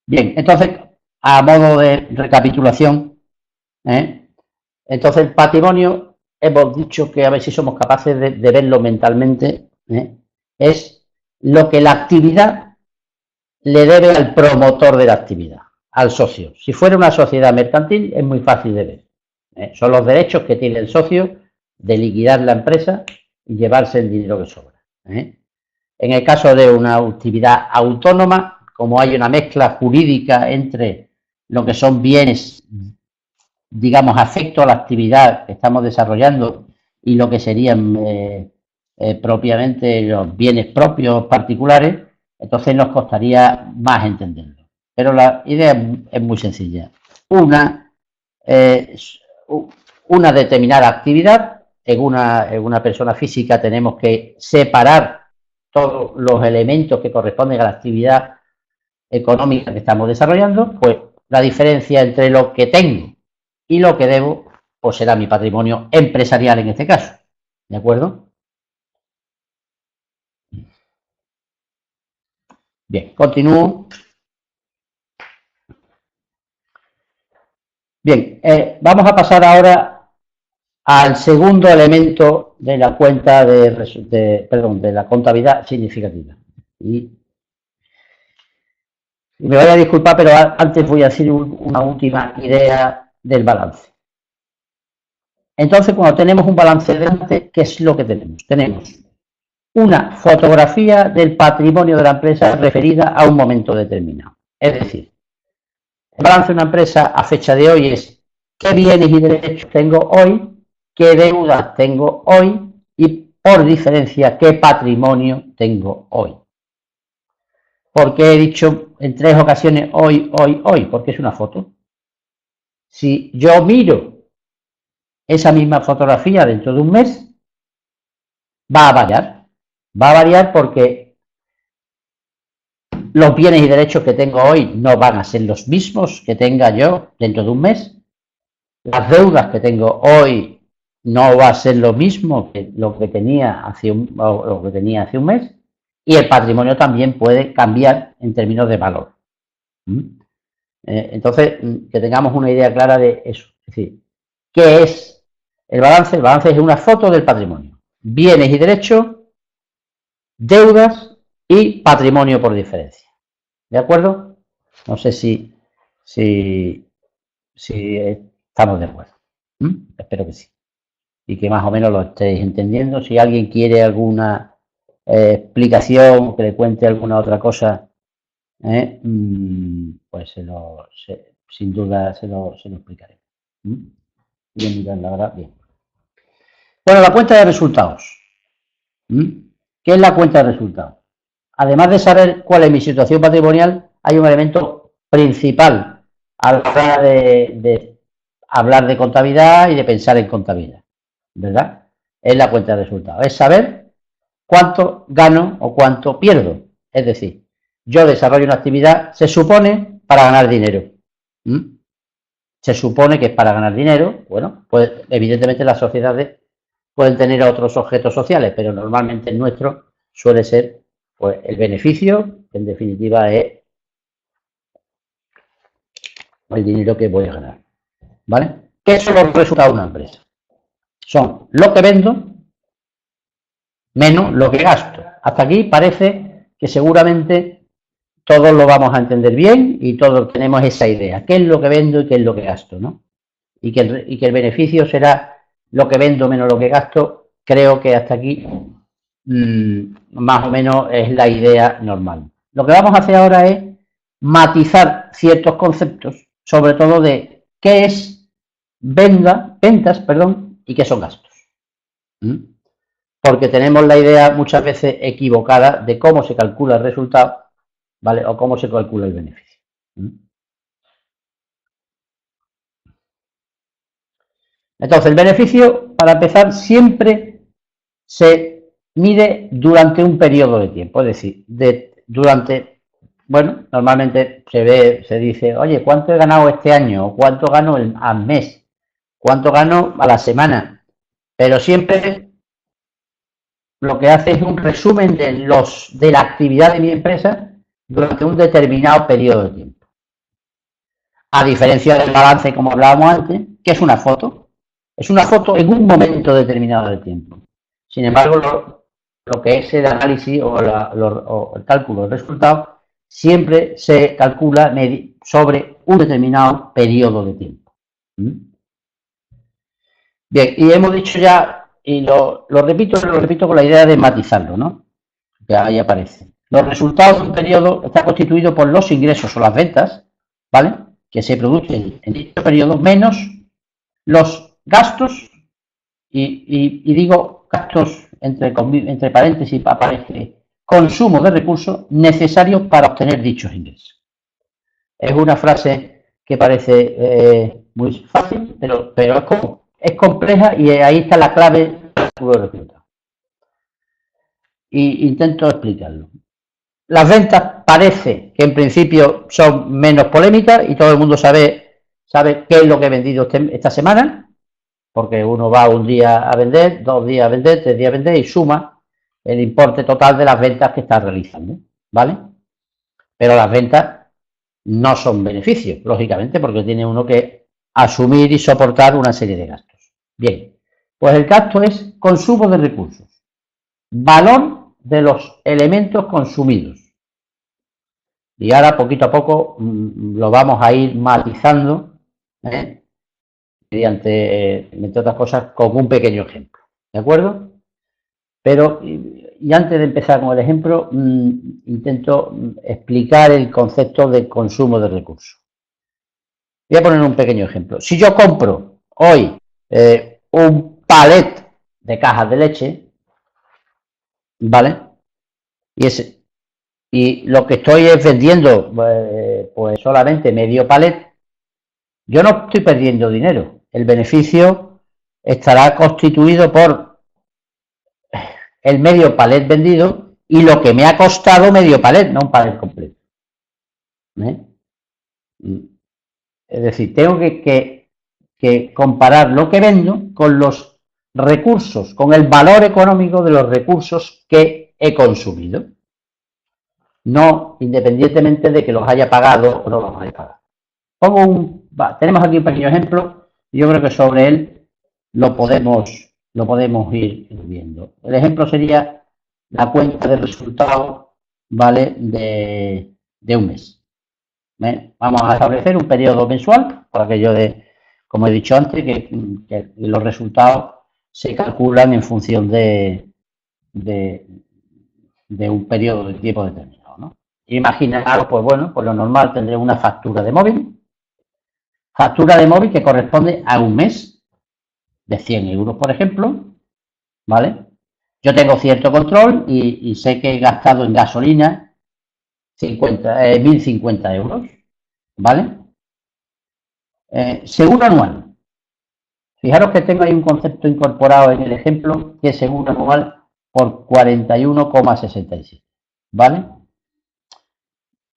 Bien, entonces, a modo de recapitulación, entonces el patrimonio, hemos dicho que a ver si somos capaces de verlo mentalmente, es lo que la actividad le debe al promotor de la actividad, al socio. Si fuera una sociedad mercantil es muy fácil de ver. Son los derechos que tiene el socio de liquidar la empresa y llevarse el dinero que sobra. En el caso de una actividad autónoma, como hay una mezcla jurídica entre lo que son bienes, digamos, afecto a la actividad que estamos desarrollando y lo que serían propiamente los bienes propios particulares, entonces nos costaría más entenderlo. Pero la idea es muy sencilla. Una determinada actividad, en una persona física tenemos que separar todos los elementos que corresponden a la actividad económica que estamos desarrollando, pues la diferencia entre lo que tengo y lo que debo, pues será mi patrimonio empresarial en este caso. ¿De acuerdo? Bien, continúo. Bien, vamos a pasar ahora al segundo elemento de la cuenta de la contabilidad significativa. Y me voy a disculpar, pero antes voy a decir una última idea del balance. Entonces, cuando tenemos un balance delante, ¿qué es lo que tenemos? Tenemos una fotografía del patrimonio de la empresa referida a un momento determinado. Es decir, el balance de una empresa a fecha de hoy es qué bienes y derechos tengo hoy, qué deudas tengo hoy y, por diferencia, qué patrimonio tengo hoy. ¿Por qué he dicho en 3 ocasiones hoy? Porque es una foto. Si yo miro esa misma fotografía dentro de un mes, va a variar. Va a variar porque los bienes y derechos que tengo hoy no van a ser los mismos que tenga yo dentro de un mes. Las deudas que tengo hoy no va a ser lo mismo que lo que tenía hace un mes. Y el patrimonio también puede cambiar en términos de valor. Entonces, que tengamos una idea clara de eso. Es decir, ¿qué es El balance es una foto del patrimonio. Bienes y derechos, deudas y patrimonio por diferencia. ¿De acuerdo? No sé si estamos de acuerdo. Espero que sí. Y que más o menos lo estéis entendiendo. Si alguien quiere alguna explicación, que le cuente alguna otra cosa, pues sin duda se lo explicaré. Voy a mirar la hora. Bien. Bueno, la cuenta de resultados. ¿Qué es la cuenta de resultados? Además de saber cuál es mi situación patrimonial, hay un elemento principal a la hora de hablar de contabilidad y de pensar en contabilidad, ¿verdad? Es la cuenta de resultados. Es saber cuánto gano o cuánto pierdo. Es decir, yo desarrollo una actividad, se supone, para ganar dinero. Se supone que es para ganar dinero. Bueno, pues evidentemente las sociedades pueden tener otros objetos sociales, pero normalmente el nuestro suele ser pues el beneficio, que en definitiva es el dinero que voy a ganar. ¿Vale? ¿Qué son los resultados de una empresa? Son lo que vendo menos lo que gasto. Hasta aquí parece que seguramente todos lo vamos a entender bien y todos tenemos esa idea. ¿Qué es lo que vendo y qué es lo que gasto? ¿No? Y que el beneficio será lo que vendo menos lo que gasto. Creo que hasta aquí más o menos es la idea normal. Lo que vamos a hacer ahora es matizar ciertos conceptos, sobre todo de qué es ventas, y qué son gastos. Porque tenemos la idea muchas veces equivocada de cómo se calcula el resultado, ¿vale? O cómo se calcula el beneficio. Entonces, el beneficio, para empezar, siempre se mide durante un periodo de tiempo, es decir, normalmente se dice, oye, ¿cuánto he ganado este año? ¿O cuánto gano al mes? ¿Cuánto gano a la semana? Pero siempre lo que hace es un resumen de la actividad de mi empresa durante un determinado periodo de tiempo. A diferencia del balance, como hablábamos antes, que es una foto. Es una foto en un momento determinado de tiempo. Sin embargo, lo que es el análisis o el cálculo del resultado siempre se calcula sobre un determinado periodo de tiempo. Bien, y hemos dicho ya, y lo repito con la idea de matizarlo, ¿no? Que ahí aparece. Los resultados de un periodo están constituidos por los ingresos o las ventas, ¿vale? Que se producen en dicho periodo, menos los gastos, y digo gastos entre paréntesis, aparece consumo de recursos necesarios para obtener dichos ingresos. Es una frase que parece muy fácil, pero es compleja y ahí está la clave del resultado. Y intento explicarlo. Las ventas parece que en principio son menos polémicas y todo el mundo sabe qué es lo que he vendido esta semana, porque uno va un día a vender, 2 días a vender, 3 días a vender y suma el importe total de las ventas que está realizando, ¿vale? Pero las ventas no son beneficios, lógicamente, porque tiene uno que asumir y soportar una serie de gastos. Bien, pues el gasto es consumo de recursos, valor de los elementos consumidos. Y ahora, poquito a poco, lo vamos a ir matizando, mediante, entre otras cosas, con un pequeño ejemplo, ¿de acuerdo? Pero, y antes de empezar con el ejemplo, intento explicar el concepto de consumo de recursos. Voy a poner un pequeño ejemplo. Si yo compro hoy un palet de cajas de leche, ¿vale? Y lo que estoy es vendiendo pues solamente medio palet, yo no estoy perdiendo dinero. El beneficio estará constituido por el medio palet vendido y lo que me ha costado medio palet, no un palet completo. Es decir, tengo que comparar lo que vendo con los recursos, con el valor económico de los recursos que he consumido. No independientemente de que los haya pagado o no los haya pagado. Tenemos aquí un pequeño ejemplo. Yo creo que sobre él lo podemos ir viendo. El ejemplo sería la cuenta de resultados, ¿vale? De un mes. Vamos a establecer un periodo mensual, por aquello de, como he dicho antes, que los resultados se calculan en función de un periodo de tiempo determinado, ¿no? Imaginaros, pues bueno, por lo normal tendré una factura de móvil que corresponde a un mes de 100 euros, por ejemplo, ¿vale? Yo tengo cierto control y sé que he gastado en gasolina 1.050 euros, ¿vale? Seguro anual. Fijaros que tengo ahí un concepto incorporado en el ejemplo, que es seguro anual por 41,67, ¿vale?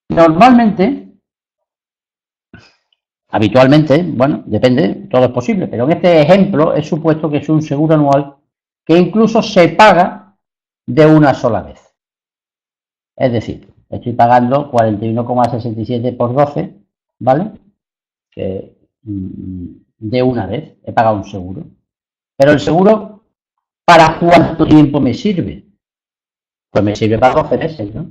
Normalmente, habitualmente, bueno, depende, todo es posible, pero en este ejemplo es supuesto que es un seguro anual que incluso se paga de una sola vez. Es decir, estoy pagando 41,67 por 12, ¿vale? Que de una vez he pagado un seguro. Pero el seguro, ¿para cuánto tiempo me sirve? Pues me sirve para 12 meses, ¿no?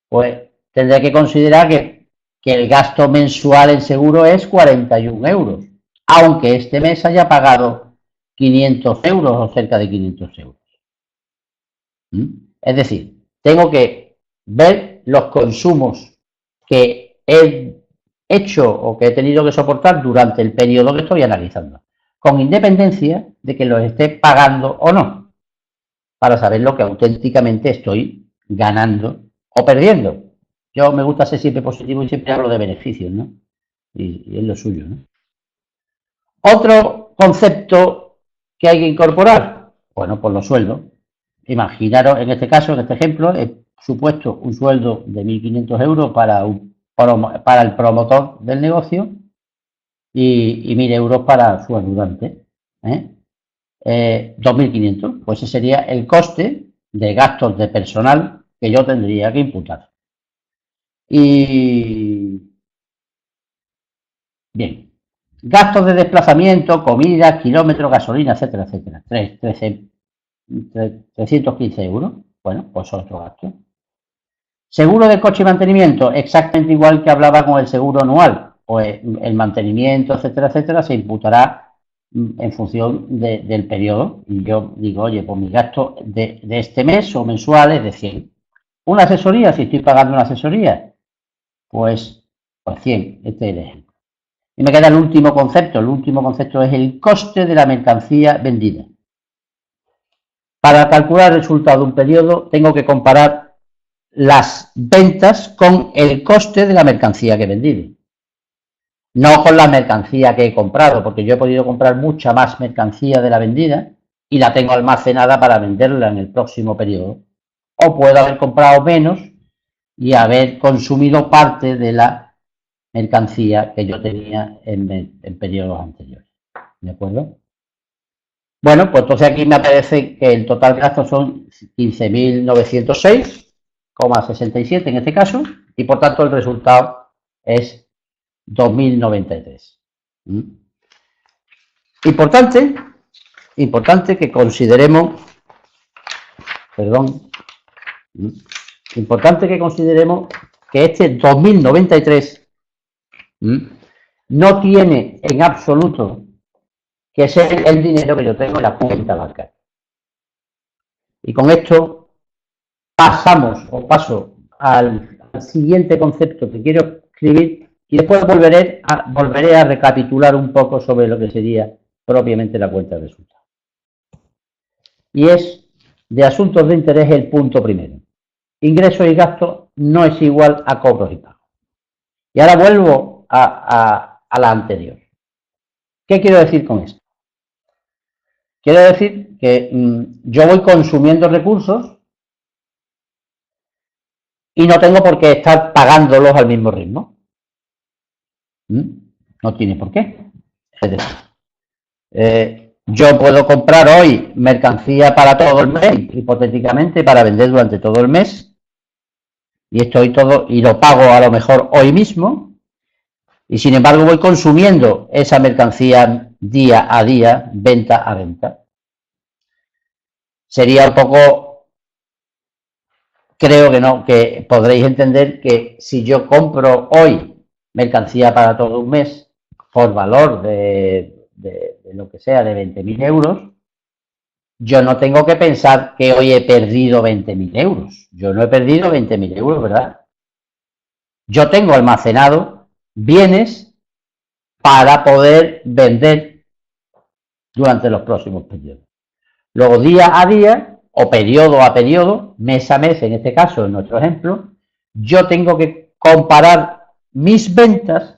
Pues tendré que considerar que el gasto mensual en seguro es 41 euros, aunque este mes haya pagado 500 euros o cerca de 500 euros. Es decir, tengo que ver los consumos que he hecho o que he tenido que soportar durante el periodo que estoy analizando, con independencia de que los esté pagando o no, para saber lo que auténticamente estoy ganando o perdiendo. Yo me gusta ser siempre positivo y siempre hablo de beneficios, ¿no? Y es lo suyo, ¿no? Otro concepto que hay que incorporar, bueno, pues los sueldos. Imaginaros, en este caso, en este ejemplo, he supuesto un sueldo de 1.500 euros para el promotor del negocio y 1.000 euros para su ayudante. 2.500, pues ese sería el coste de gastos de personal que yo tendría que imputar. Y bien, gastos de desplazamiento, comida, kilómetros, gasolina, etcétera, etcétera. 315 euros. Bueno, pues son otros gastos. Seguro de coche y mantenimiento, exactamente igual que hablaba con el seguro anual. Pues el mantenimiento, etcétera, etcétera, se imputará en función del periodo. Y yo digo, oye, pues mi gasto de este mes o mensual es de 100. Una asesoría, si estoy pagando una asesoría, pues 100, este es el ejemplo. Y me queda el último concepto. El último concepto es el coste de la mercancía vendida. Para calcular el resultado de un periodo, tengo que comparar las ventas con el coste de la mercancía que he vendido. No con la mercancía que he comprado, porque yo he podido comprar mucha más mercancía de la vendida y la tengo almacenada para venderla en el próximo periodo. O puedo haber comprado menos y haber consumido parte de la mercancía que yo tenía en periodos anteriores. ¿De acuerdo? Bueno, pues entonces aquí me aparece que el total de gastos son 15.906,67 en este caso, y por tanto el resultado es 2.093. Importante que consideremos, que este 2.093 no tiene en absoluto que ser el dinero que yo tengo en la cuenta bancaria. Y con esto paso al siguiente concepto que quiero escribir y después volveré a recapitular un poco sobre lo que sería propiamente la cuenta de resultados. Y es de asuntos de interés el punto primero. Ingresos y gastos no es igual a cobros y pagos. Y ahora vuelvo a la anterior. ¿Qué quiero decir con esto? Quiero decir que yo voy consumiendo recursos y no tengo por qué estar pagándolos al mismo ritmo. No tiene por qué. Es decir, yo puedo comprar hoy mercancía para todo el mes, hipotéticamente para vender durante todo el mes, y lo pago a lo mejor hoy mismo, y sin embargo voy consumiendo esa mercancía día a día, venta a venta. Sería un poco, creo que no, que podréis entender que si yo compro hoy mercancía para todo un mes por valor de lo que sea, de 20.000 euros, yo no tengo que pensar que hoy he perdido 20.000 euros. Yo no he perdido 20.000 euros, ¿verdad? Yo tengo almacenado bienes para poder vender durante los próximos periodos. Luego, día a día, o periodo a periodo, mes a mes, en este caso, en nuestro ejemplo, yo tengo que comparar mis ventas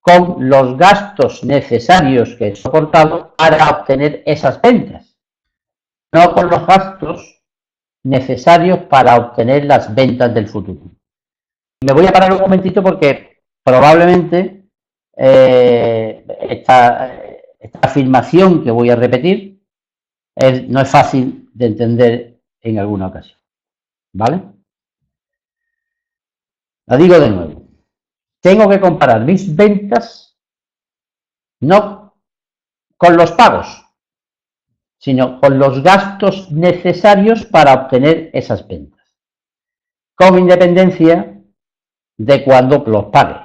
con los gastos necesarios que he soportado para obtener esas ventas, no con los gastos necesarios para obtener las ventas del futuro. Me voy a parar un momentito porque probablemente esta afirmación que voy a repetir no es fácil de entender en alguna ocasión. ¿Vale? La digo de nuevo. Tengo que comparar mis ventas no con los pagos, sino con los gastos necesarios para obtener esas ventas, con independencia de cuando los pague.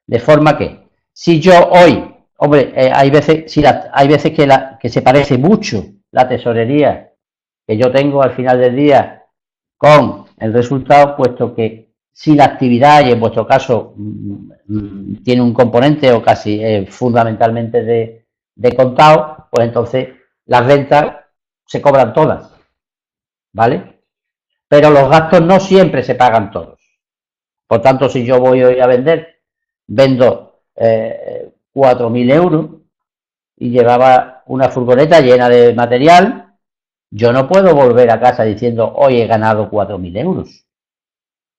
De forma que, si yo hoy, hombre, hay veces que se parece mucho la tesorería que yo tengo al final del día con el resultado, puesto que si la actividad, y en vuestro caso tiene un componente o casi fundamentalmente de contado, pues entonces las ventas se cobran todas, ¿vale? Pero los gastos no siempre se pagan todos. Por tanto, si yo voy hoy a vendo 4.000 euros y llevaba una furgoneta llena de material, yo no puedo volver a casa diciendo hoy he ganado 4.000 euros,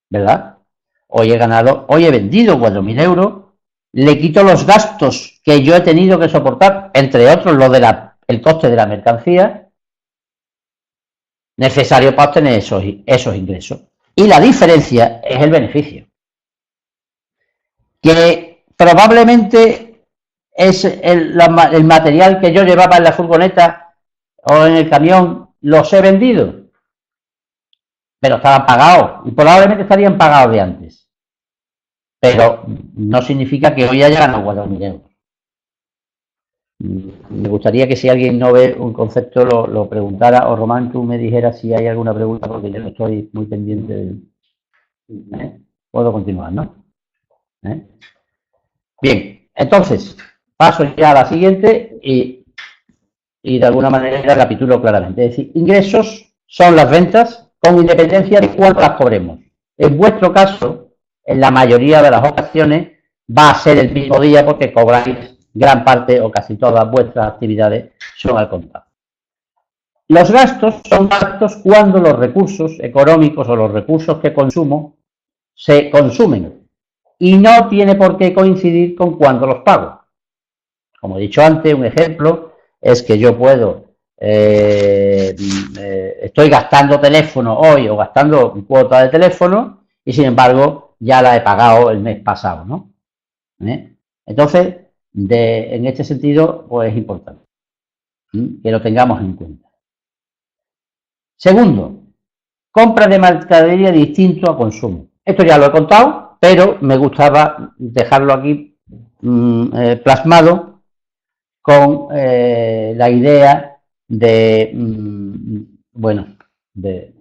¿verdad? Hoy he vendido 4.000 euros, le quito los gastos que yo he tenido que soportar, entre otros el coste de la mercancía necesario para obtener esos ingresos. Y la diferencia es el beneficio, que probablemente es el material que yo llevaba en la furgoneta o en el camión, los he vendido, pero estaban pagados y probablemente estarían pagados de antes, pero no significa que hoy haya ganado 4.000 euros. Me gustaría que si alguien no ve un concepto lo preguntara, o Román, tú me dijeras si hay alguna pregunta, porque yo no estoy muy pendiente del... Puedo continuar, ¿no? Bien, entonces, paso ya a la siguiente y de alguna manera recapitulo claramente. Es decir, ingresos son las ventas con independencia de cuánto las cobremos. En vuestro caso, en la mayoría de las ocasiones, va a ser el mismo día porque cobráis gran parte o casi todas vuestras actividades son al contado. Los gastos son gastos cuando los recursos económicos o los recursos que consumo se consumen y no tiene por qué coincidir con cuando los pago. Como he dicho antes, un ejemplo es que yo puedo, estoy gastando teléfono hoy o gastando cuota de teléfono y sin embargo ya la he pagado el mes pasado, ¿no? Entonces, en este sentido, pues es importante que lo tengamos en cuenta. Segundo, compra de mercadería distinto a consumo. Esto ya lo he contado, pero me gustaba dejarlo aquí plasmado con la idea de, bueno, de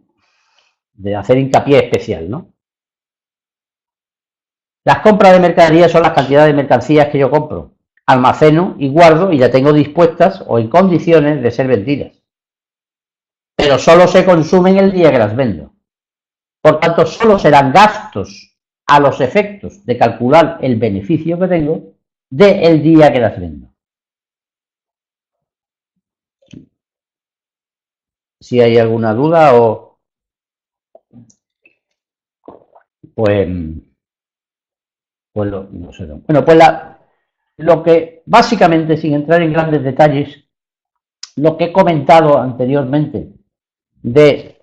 hacer hincapié especial, ¿no? Las compras de mercadería son las cantidades de mercancías que yo compro, almaceno y guardo y ya tengo dispuestas o en condiciones de ser vendidas. Pero solo se consumen el día que las vendo. Por tanto, solo serán gastos a los efectos de calcular el beneficio que tengo del día que las vendo. Si hay alguna duda o... Pues no sé. Bueno, pues lo que básicamente, sin entrar en grandes detalles, lo que he comentado anteriormente de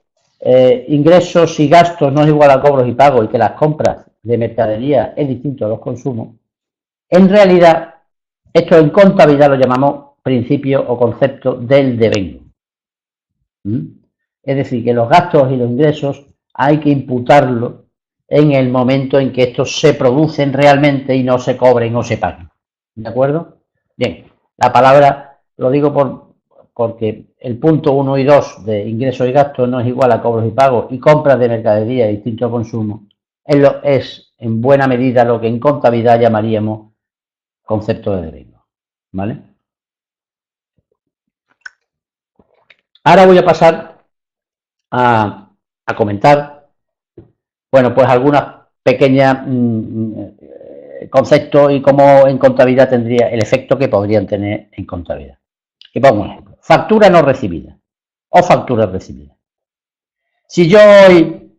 ingresos y gastos no es igual a cobros y pagos y que las compras de mercadería es distinto a los consumos, en realidad Esto en contabilidad lo llamamos principio o concepto del devengo. Es decir, que los gastos y los ingresos hay que imputarlos en el momento en que estos se producen realmente y no se cobren o se paguen. ¿De acuerdo? Bien, la palabra, lo digo porque el punto 1 y 2 de ingresos y gastos no es igual a cobros y pagos y compras de mercadería distinto a consumo. Es en buena medida lo que en contabilidad llamaríamos concepto de devengo. ¿Vale? Ahora voy a pasar a comentar, bueno, pues algunas pequeñas conceptos y cómo en contabilidad tendría el efecto que podrían tener en contabilidad. Y pongo un ejemplo. Factura no recibida o factura recibida. Si yo hoy,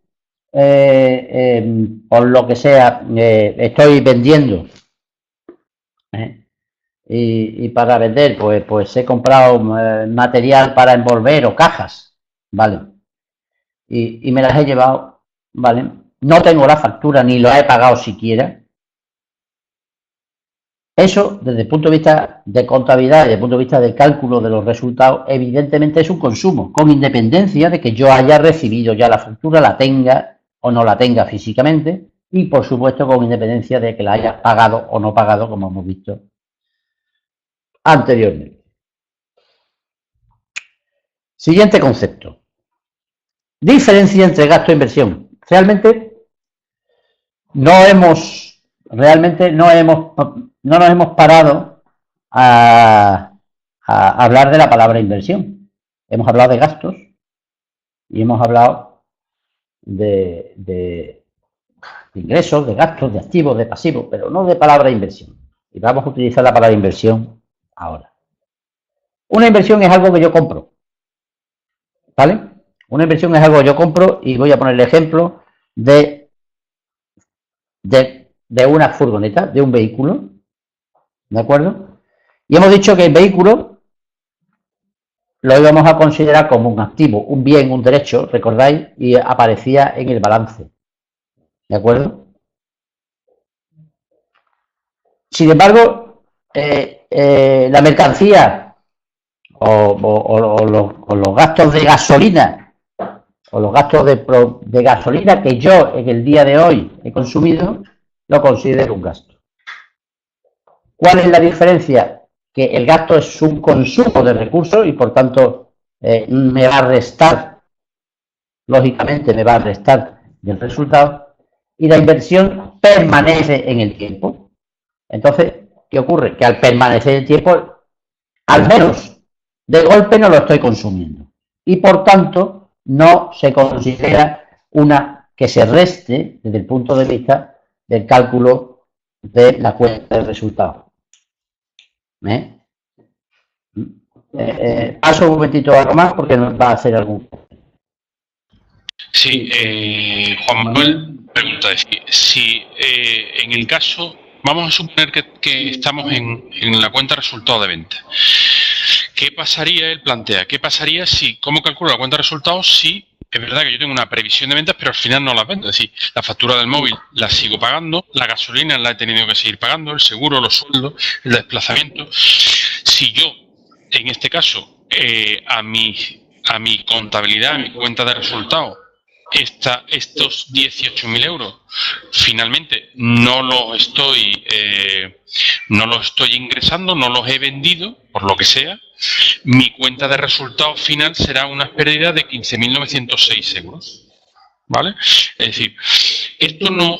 por lo que sea, estoy vendiendo y para vender, pues he comprado material para envolver o cajas, ¿vale? Y me las he llevado, ¿vale? No tengo la factura ni lo he pagado siquiera. Eso, desde el punto de vista de contabilidad y desde el punto de vista de cálculo de los resultados, evidentemente es un consumo, con independencia de que yo haya recibido ya la factura, la tenga o no la tenga físicamente, y por supuesto con independencia de que la haya pagado o no pagado, como hemos visto anteriormente. Siguiente concepto. Diferencia entre gasto e inversión. Realmente no nos hemos parado a hablar de la palabra inversión. Hemos hablado de gastos y hemos hablado de ingresos, de gastos, de activos, de pasivos, pero no de palabra inversión. Y vamos a utilizar la palabra inversión ahora. Una inversión es algo que yo compro, ¿vale? Una inversión es algo que yo compro y voy a poner el ejemplo de una furgoneta, de un vehículo, ¿de acuerdo? Y hemos dicho que el vehículo lo íbamos a considerar como un activo, un bien, un derecho, ¿recordáis? Y aparecía en el balance, ¿de acuerdo? Sin embargo, la mercancía o los gastos de gasolina o los gastos de gasolina que yo en el día de hoy he consumido, lo considero un gasto. ¿Cuál es la diferencia? Que el gasto es un consumo de recursos y por tanto me va a restar, lógicamente me va a restar del resultado, y la inversión permanece en el tiempo. Entonces, ¿qué ocurre? Que al permanecer en el tiempo, al menos de golpe no lo estoy consumiendo y por tanto no se considera una que se reste desde el punto de vista del cálculo de la cuenta de resultados. Paso un momentito a Román porque nos va a hacer algún. Sí, Juan Manuel pregunta si en el caso, vamos a suponer que estamos en la cuenta de resultados de venta. ¿Qué pasaría? Él plantea, ¿qué pasaría si, cómo calculo la cuenta de resultados si es verdad que yo tengo una previsión de ventas, pero al final no las vendo? Es decir, la factura del móvil la sigo pagando, la gasolina la he tenido que seguir pagando, el seguro, los sueldos, el desplazamiento. Si yo, en este caso, a mi contabilidad, a mi cuenta de resultados, estos 18.000 euros finalmente no los estoy ingresando, no los he vendido, por lo que sea, mi cuenta de resultados final será una pérdida de 15.906 euros. ¿Vale? Es decir, esto no,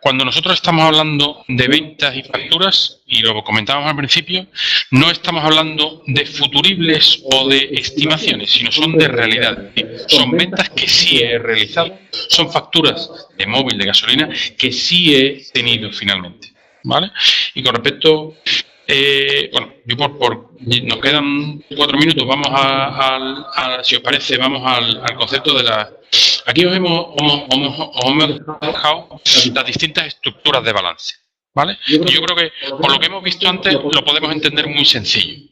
cuando nosotros estamos hablando de ventas y facturas, y lo comentábamos al principio, no estamos hablando de futuribles o de estimaciones, sino son de realidad. Son ventas que sí he realizado, son facturas de móvil, de gasolina, que sí he tenido finalmente. ¿Vale? Y con respecto, bueno, yo nos quedan 4 minutos, vamos si os parece, vamos al concepto de la. Aquí os hemos dejado las distintas estructuras de balance, ¿vale? Y yo creo que, por lo que hemos visto antes, lo podemos entender muy sencillo.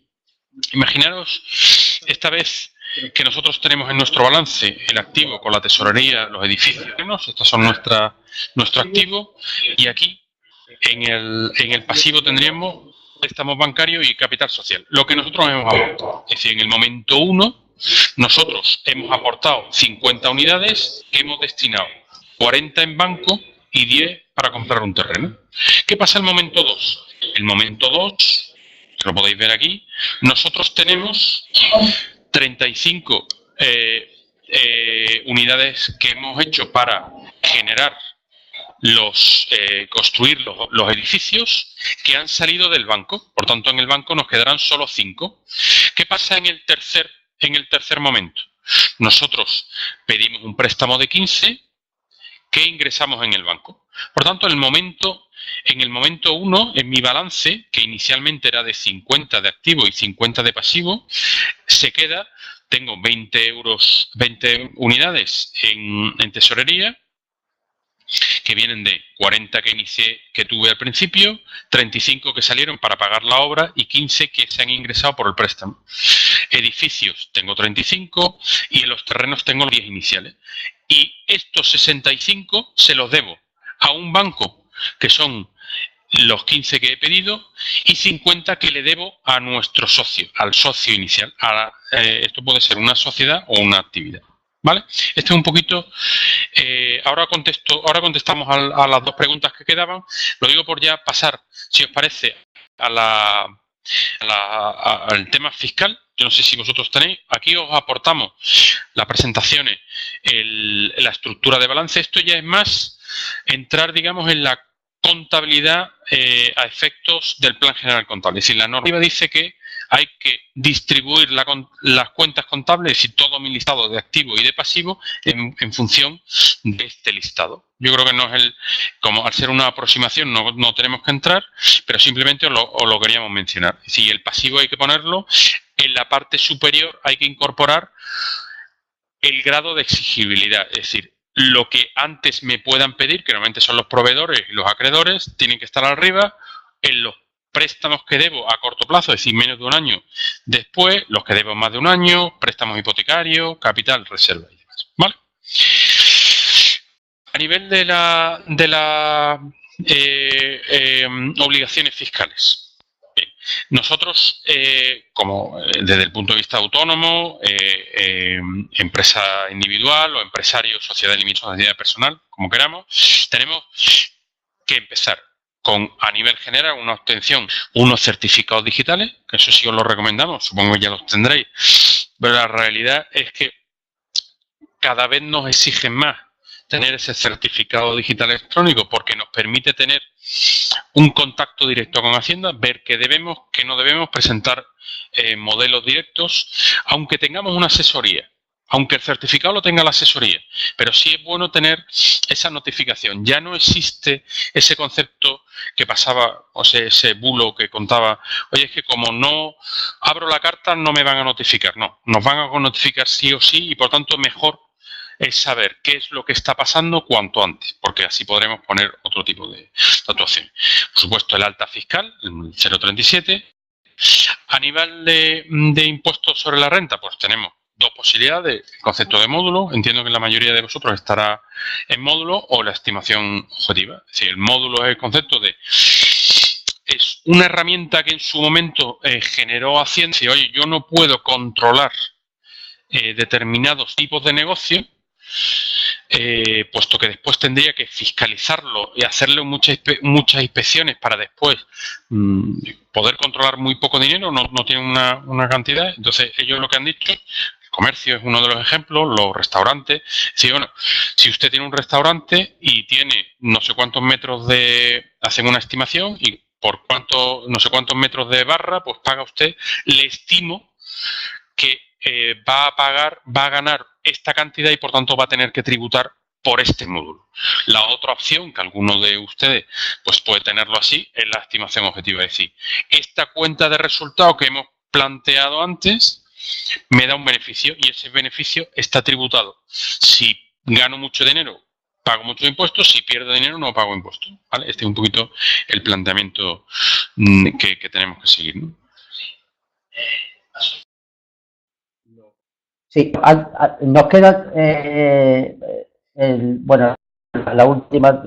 Imaginaros esta vez que nosotros tenemos en nuestro balance el activo con la tesorería, los edificios, estos son nuestro activo, y aquí en el pasivo tendríamos préstamos bancarios y capital social. Lo que nosotros hemos aportado. Es decir, en el momento 1, nosotros hemos aportado 50 unidades que hemos destinado 40 en banco y 10 para comprar un terreno. ¿Qué pasa en el momento 2? El momento 2, que lo podéis ver aquí, nosotros tenemos 35 unidades que hemos hecho para generar construir los edificios que han salido del banco. Por tanto, en el banco nos quedarán solo 5. ¿Qué pasa en el tercer momento? Nosotros pedimos un préstamo de 15 que ingresamos en el banco. Por tanto, en el momento 1, en mi balance, que inicialmente era de 50 de activo y 50 de pasivo, tengo 20 unidades en tesorería, que vienen de 40 que tuve al principio, 35 que salieron para pagar la obra y 15 que se han ingresado por el préstamo. Edificios tengo 35 y en los terrenos tengo los 10 iniciales. Y estos 65 se los debo a un banco, que son los 15 que he pedido, y 50 que le debo a nuestro socio, al socio inicial. Esto puede ser una sociedad o una actividad. ¿Vale? Este es un poquito, ahora contestamos a las dos preguntas que quedaban. Lo digo por ya pasar, si os parece, al tema fiscal. Yo no sé si vosotros tenéis, aquí os aportamos las presentaciones, la estructura de balance. Esto ya es más entrar, digamos, en la contabilidad a efectos del plan general contable. Es decir, la normativa dice que hay que distribuir las cuentas contables y todo mi listado de activo y de pasivo en función de este listado. Yo creo que no es como al ser una aproximación no tenemos que entrar, pero simplemente os lo queríamos mencionar. Si el pasivo hay que ponerlo, en la parte superior hay que incorporar el grado de exigibilidad, es decir, lo que antes me puedan pedir, que normalmente son los proveedores y los acreedores, tienen que estar arriba. En los préstamos que debo a corto plazo, es decir, menos de un año después, los que debo más de un año, préstamos hipotecarios, capital, reserva y demás. ¿Vale? A nivel de las obligaciones fiscales. Nosotros, como desde el punto de vista autónomo, empresa individual o empresario, sociedad limitada, sociedad personal, como queramos, tenemos que empezar con, a nivel general, una obtención, unos certificados digitales, que eso sí os lo recomendamos, supongo que ya los tendréis, pero la realidad es que cada vez nos exigen más tener ese certificado digital electrónico porque nos permite tener un contacto directo con Hacienda, ver qué debemos, qué no debemos, presentar modelos directos, aunque tengamos una asesoría, aunque el certificado lo tenga la asesoría, pero sí es bueno tener esa notificación. Ya no existe ese concepto que pasaba, o sea, ese bulo que contaba, oye, es que como no abro la carta no me van a notificar. No, nos van a notificar sí o sí y por tanto mejor es saber qué es lo que está pasando cuanto antes, porque así podremos poner otro tipo de actuación. Por supuesto, el alta fiscal, el 037. A nivel de impuestos sobre la renta, pues tenemos dos posibilidades. El concepto de módulo, entiendo que la mayoría de vosotros estará en módulo, o la estimación objetiva. Es decir, el módulo es el concepto de... Es una herramienta que en su momento generó Hacienda. Si, oye, yo no puedo controlar determinados tipos de negocio, puesto que después tendría que fiscalizarlo y hacerle muchas inspecciones para después poder controlar muy poco dinero, no tienen una cantidad. Entonces ellos lo que han dicho, el comercio es uno de los ejemplos, los restaurantes. Sí, bueno, si usted tiene un restaurante y tiene no sé cuántos metros hacen una estimación y por no sé cuántos metros de barra, pues paga usted, le estimo que va a ganar esta cantidad y por tanto va a tener que tributar por este módulo. La otra opción, que alguno de ustedes pues puede tenerlo así, es la estimación objetiva. Es decir, esta cuenta de resultado que hemos planteado antes me da un beneficio y ese beneficio está tributado. Si gano mucho dinero, pago muchos impuestos. Si pierdo dinero, no pago impuestos. ¿Vale? Este es un poquito el planteamiento que tenemos que seguir, ¿no? Sí, nos queda, bueno, la última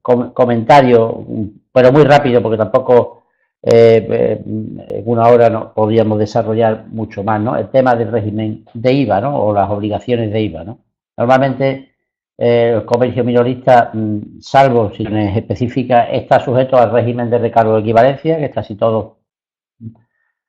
comentario, pero muy rápido porque tampoco en una hora no, podríamos desarrollar mucho más, ¿no? El tema del régimen de IVA, ¿no? O las obligaciones de IVA, ¿no? Normalmente el comercio minorista, salvo situaciones específicas, está sujeto al régimen de recargo de equivalencia, que es casi todo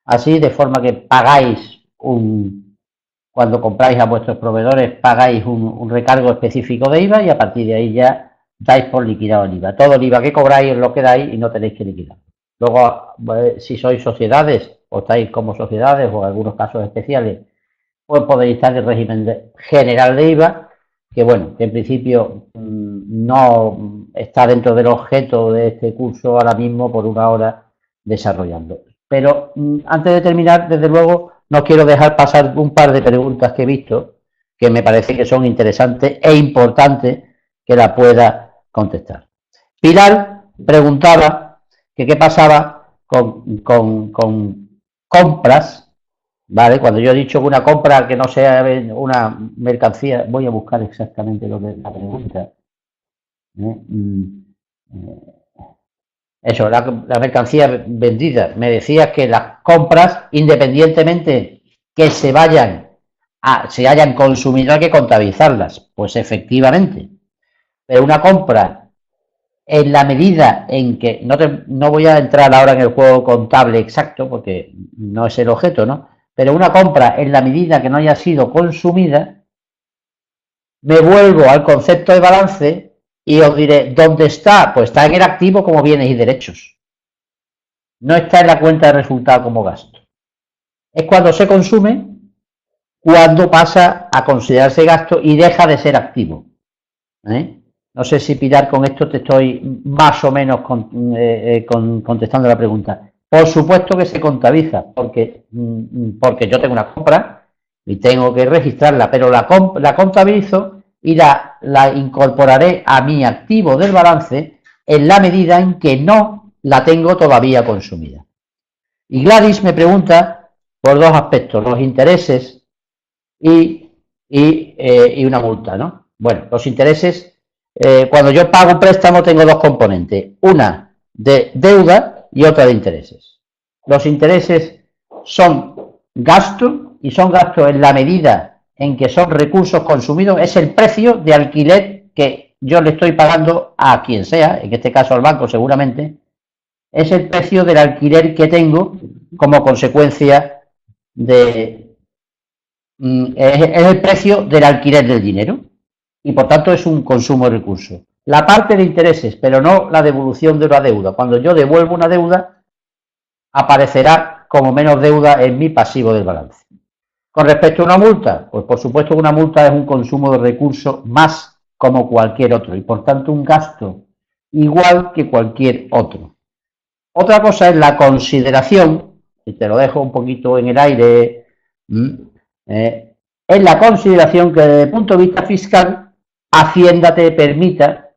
así, de forma que pagáis cuando compráis a vuestros proveedores, pagáis un recargo específico de IVA y a partir de ahí ya dais por liquidado el IVA. Todo el IVA que cobráis es lo que dais y no tenéis que liquidar. Luego, si sois sociedades o estáis como sociedades o en algunos casos especiales, pues podéis estar en el régimen general de IVA, que bueno, que en principio no está dentro del objeto de este curso ahora mismo por una hora desarrollando. Pero antes de terminar, desde luego, no quiero dejar pasar un par de preguntas que he visto que me parece que son interesantes e importantes que la pueda contestar. Pilar preguntaba que qué pasaba con compras, ¿vale? Cuando yo he dicho que una compra que no sea una mercancía, voy a buscar exactamente lo que es la pregunta. Eso, la mercancía vendida. Me decías que las compras, independientemente que se hayan consumido, hay que contabilizarlas. Pues efectivamente. Pero una compra, en la medida en que, no voy a entrar ahora en el juego contable exacto, porque no es el objeto, ¿no? Pero una compra, en la medida que no haya sido consumida, me vuelvo al concepto de balance y os diré, ¿dónde está? Pues está en el activo como bienes y derechos. No está en la cuenta de resultado como gasto. Es cuando se consume, cuando pasa a considerarse gasto y deja de ser activo. No sé si, Pilar, con esto te estoy más o menos contestando la pregunta. Por supuesto que se contabiliza, porque yo tengo una compra y tengo que registrarla, pero la contabilizo y la incorporaré a mi activo del balance en la medida en que no la tengo todavía consumida. Y Gladys me pregunta por dos aspectos, los intereses y una multa, ¿no? Bueno, los intereses, cuando yo pago un préstamo tengo dos componentes, una de deuda y otra de intereses. Los intereses son gastos y son gastos en la medida en que son recursos consumidos, es el precio de alquiler que yo le estoy pagando a quien sea, en este caso al banco seguramente, es el precio del alquiler que tengo como consecuencia de... es el precio del alquiler del dinero y por tanto es un consumo de recursos. La parte de intereses, pero no la devolución de una deuda. Cuando yo devuelvo una deuda, aparecerá como menos deuda en mi pasivo del balance. Con respecto a una multa, pues por supuesto que una multa es un consumo de recursos más como cualquier otro y por tanto un gasto igual que cualquier otro. Otra cosa es la consideración, y te lo dejo un poquito en el aire, es la consideración que desde el punto de vista fiscal Hacienda te permita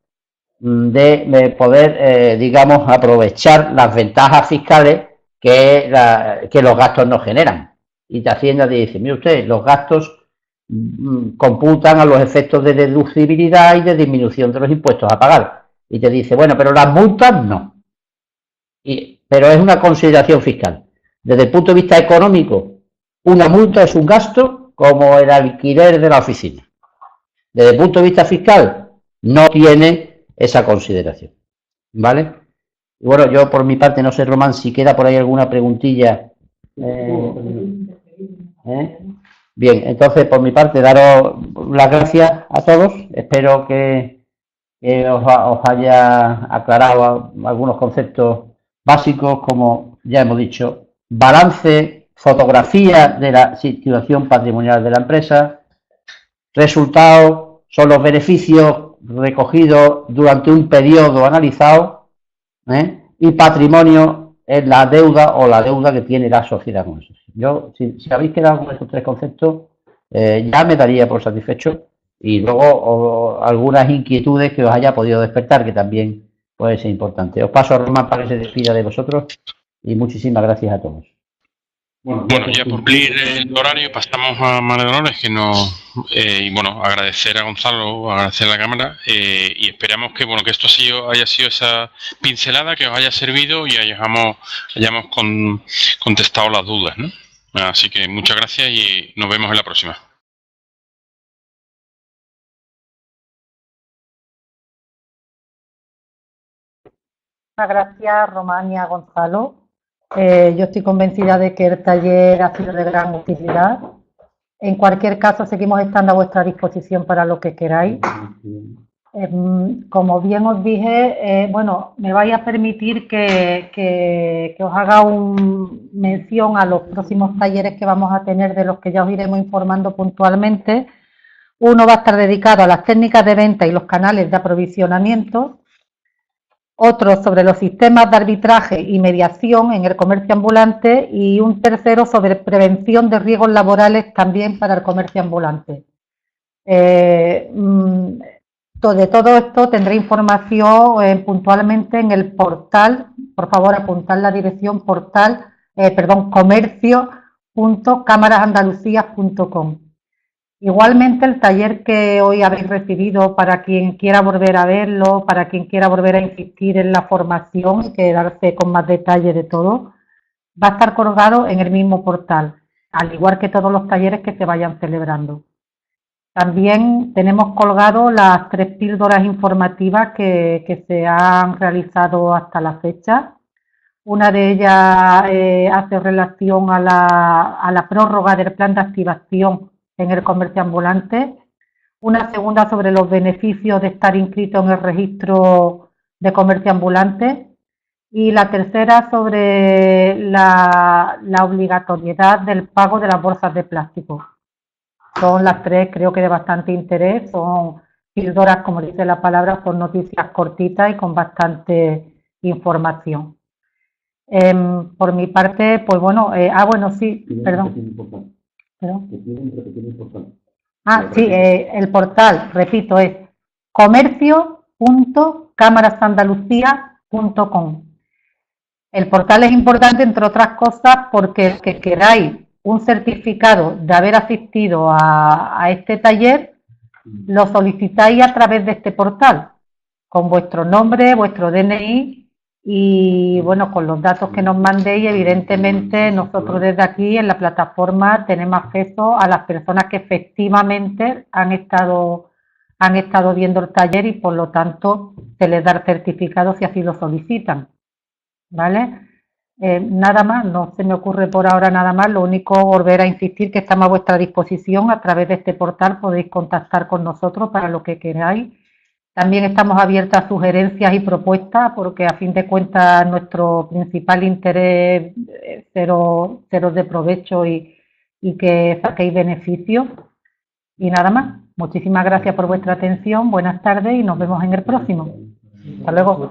de poder, digamos, aprovechar las ventajas fiscales que los gastos nos generan. Y te Hacienda te dice, mire usted, los gastos computan a los efectos de deducibilidad y de disminución de los impuestos a pagar. Y te dice, bueno, pero las multas no. Pero es una consideración fiscal. Desde el punto de vista económico, una multa es un gasto como el alquiler de la oficina. Desde el punto de vista fiscal, no tiene esa consideración. ¿Vale? Y bueno, yo por mi parte, no sé, Román, si queda por ahí alguna preguntilla. Bien, entonces por mi parte, daros las gracias a todos. Espero que os haya aclarado algunos conceptos básicos, como ya hemos dicho, balance, fotografía de la situación patrimonial de la empresa, resultados son los beneficios recogidos durante un periodo analizado, y patrimonio es la deuda o la deuda que tiene la sociedad con eso. Yo, si habéis quedado con estos tres conceptos, ya me daría por satisfecho, y luego algunas inquietudes que os haya podido despertar, que también puede ser importante. Os paso a Román para que se despida de vosotros y muchísimas gracias a todos. Bueno, ya por cumplir el horario pasamos a María Dolores, que y bueno, agradecer a Gonzalo, agradecer a la cámara y esperamos que que esto haya sido esa pincelada que os haya servido y hayamos contestado las dudas, ¿no? Así que muchas gracias y nos vemos en la próxima. Muchas gracias, Román, Gonzalo. Yo estoy convencida de que el taller ha sido de gran utilidad. En cualquier caso, seguimos estando a vuestra disposición para lo que queráis. Como bien os dije, bueno, me vais a permitir que os haga un mención a los próximos talleres que vamos a tener, de los que ya os iremos informando puntualmente. Uno va a estar dedicado a las técnicas de venta y los canales de aprovisionamiento. Otro sobre los sistemas de arbitraje y mediación en el comercio ambulante y un tercero sobre prevención de riesgos laborales también para el comercio ambulante. De todo esto tendré información puntualmente en el portal. Por favor, apuntad la dirección comercio.camarasandalucías.com. Igualmente, el taller que hoy habéis recibido, para quien quiera volver a verlo, para quien quiera volver a insistir en la formación y quedarse con más detalle de todo, va a estar colgado en el mismo portal, al igual que todos los talleres que se vayan celebrando. También tenemos colgado las 3 píldoras informativas que se han realizado hasta la fecha. Una de ellas hace relación a la prórroga del plan de activación en el comercio ambulante. Una segunda sobre los beneficios de estar inscrito en el registro de comercio ambulante. Y la tercera sobre la obligatoriedad del pago de las bolsas de plástico. Son las 3, creo que de bastante interés, son píldoras, como dice la palabra, son noticias cortitas y con bastante información. Por mi parte, pues bueno, bueno, sí, perdón. Sí, el portal, repito, es comercio.camarasandalucía.com. El portal es importante, entre otras cosas, porque el que queráis un certificado de haber asistido a este taller, lo solicitáis a través de este portal, con vuestro nombre, vuestro DNI y, bueno, con los datos que nos mandéis. Evidentemente, nosotros desde aquí en la plataforma tenemos acceso a las personas que efectivamente han estado viendo el taller y, por lo tanto, se les da el certificado si así lo solicitan, ¿vale? Nada más, no se me ocurre por ahora nada más. Lo único, volver a insistir que estamos a vuestra disposición. A través de este portal podéis contactar con nosotros para lo que queráis. También estamos abiertas a sugerencias y propuestas, porque a fin de cuentas nuestro principal interés es seros de provecho y que saquéis beneficios. Y nada más, muchísimas gracias por vuestra atención, buenas tardes y nos vemos en el próximo. Hasta luego.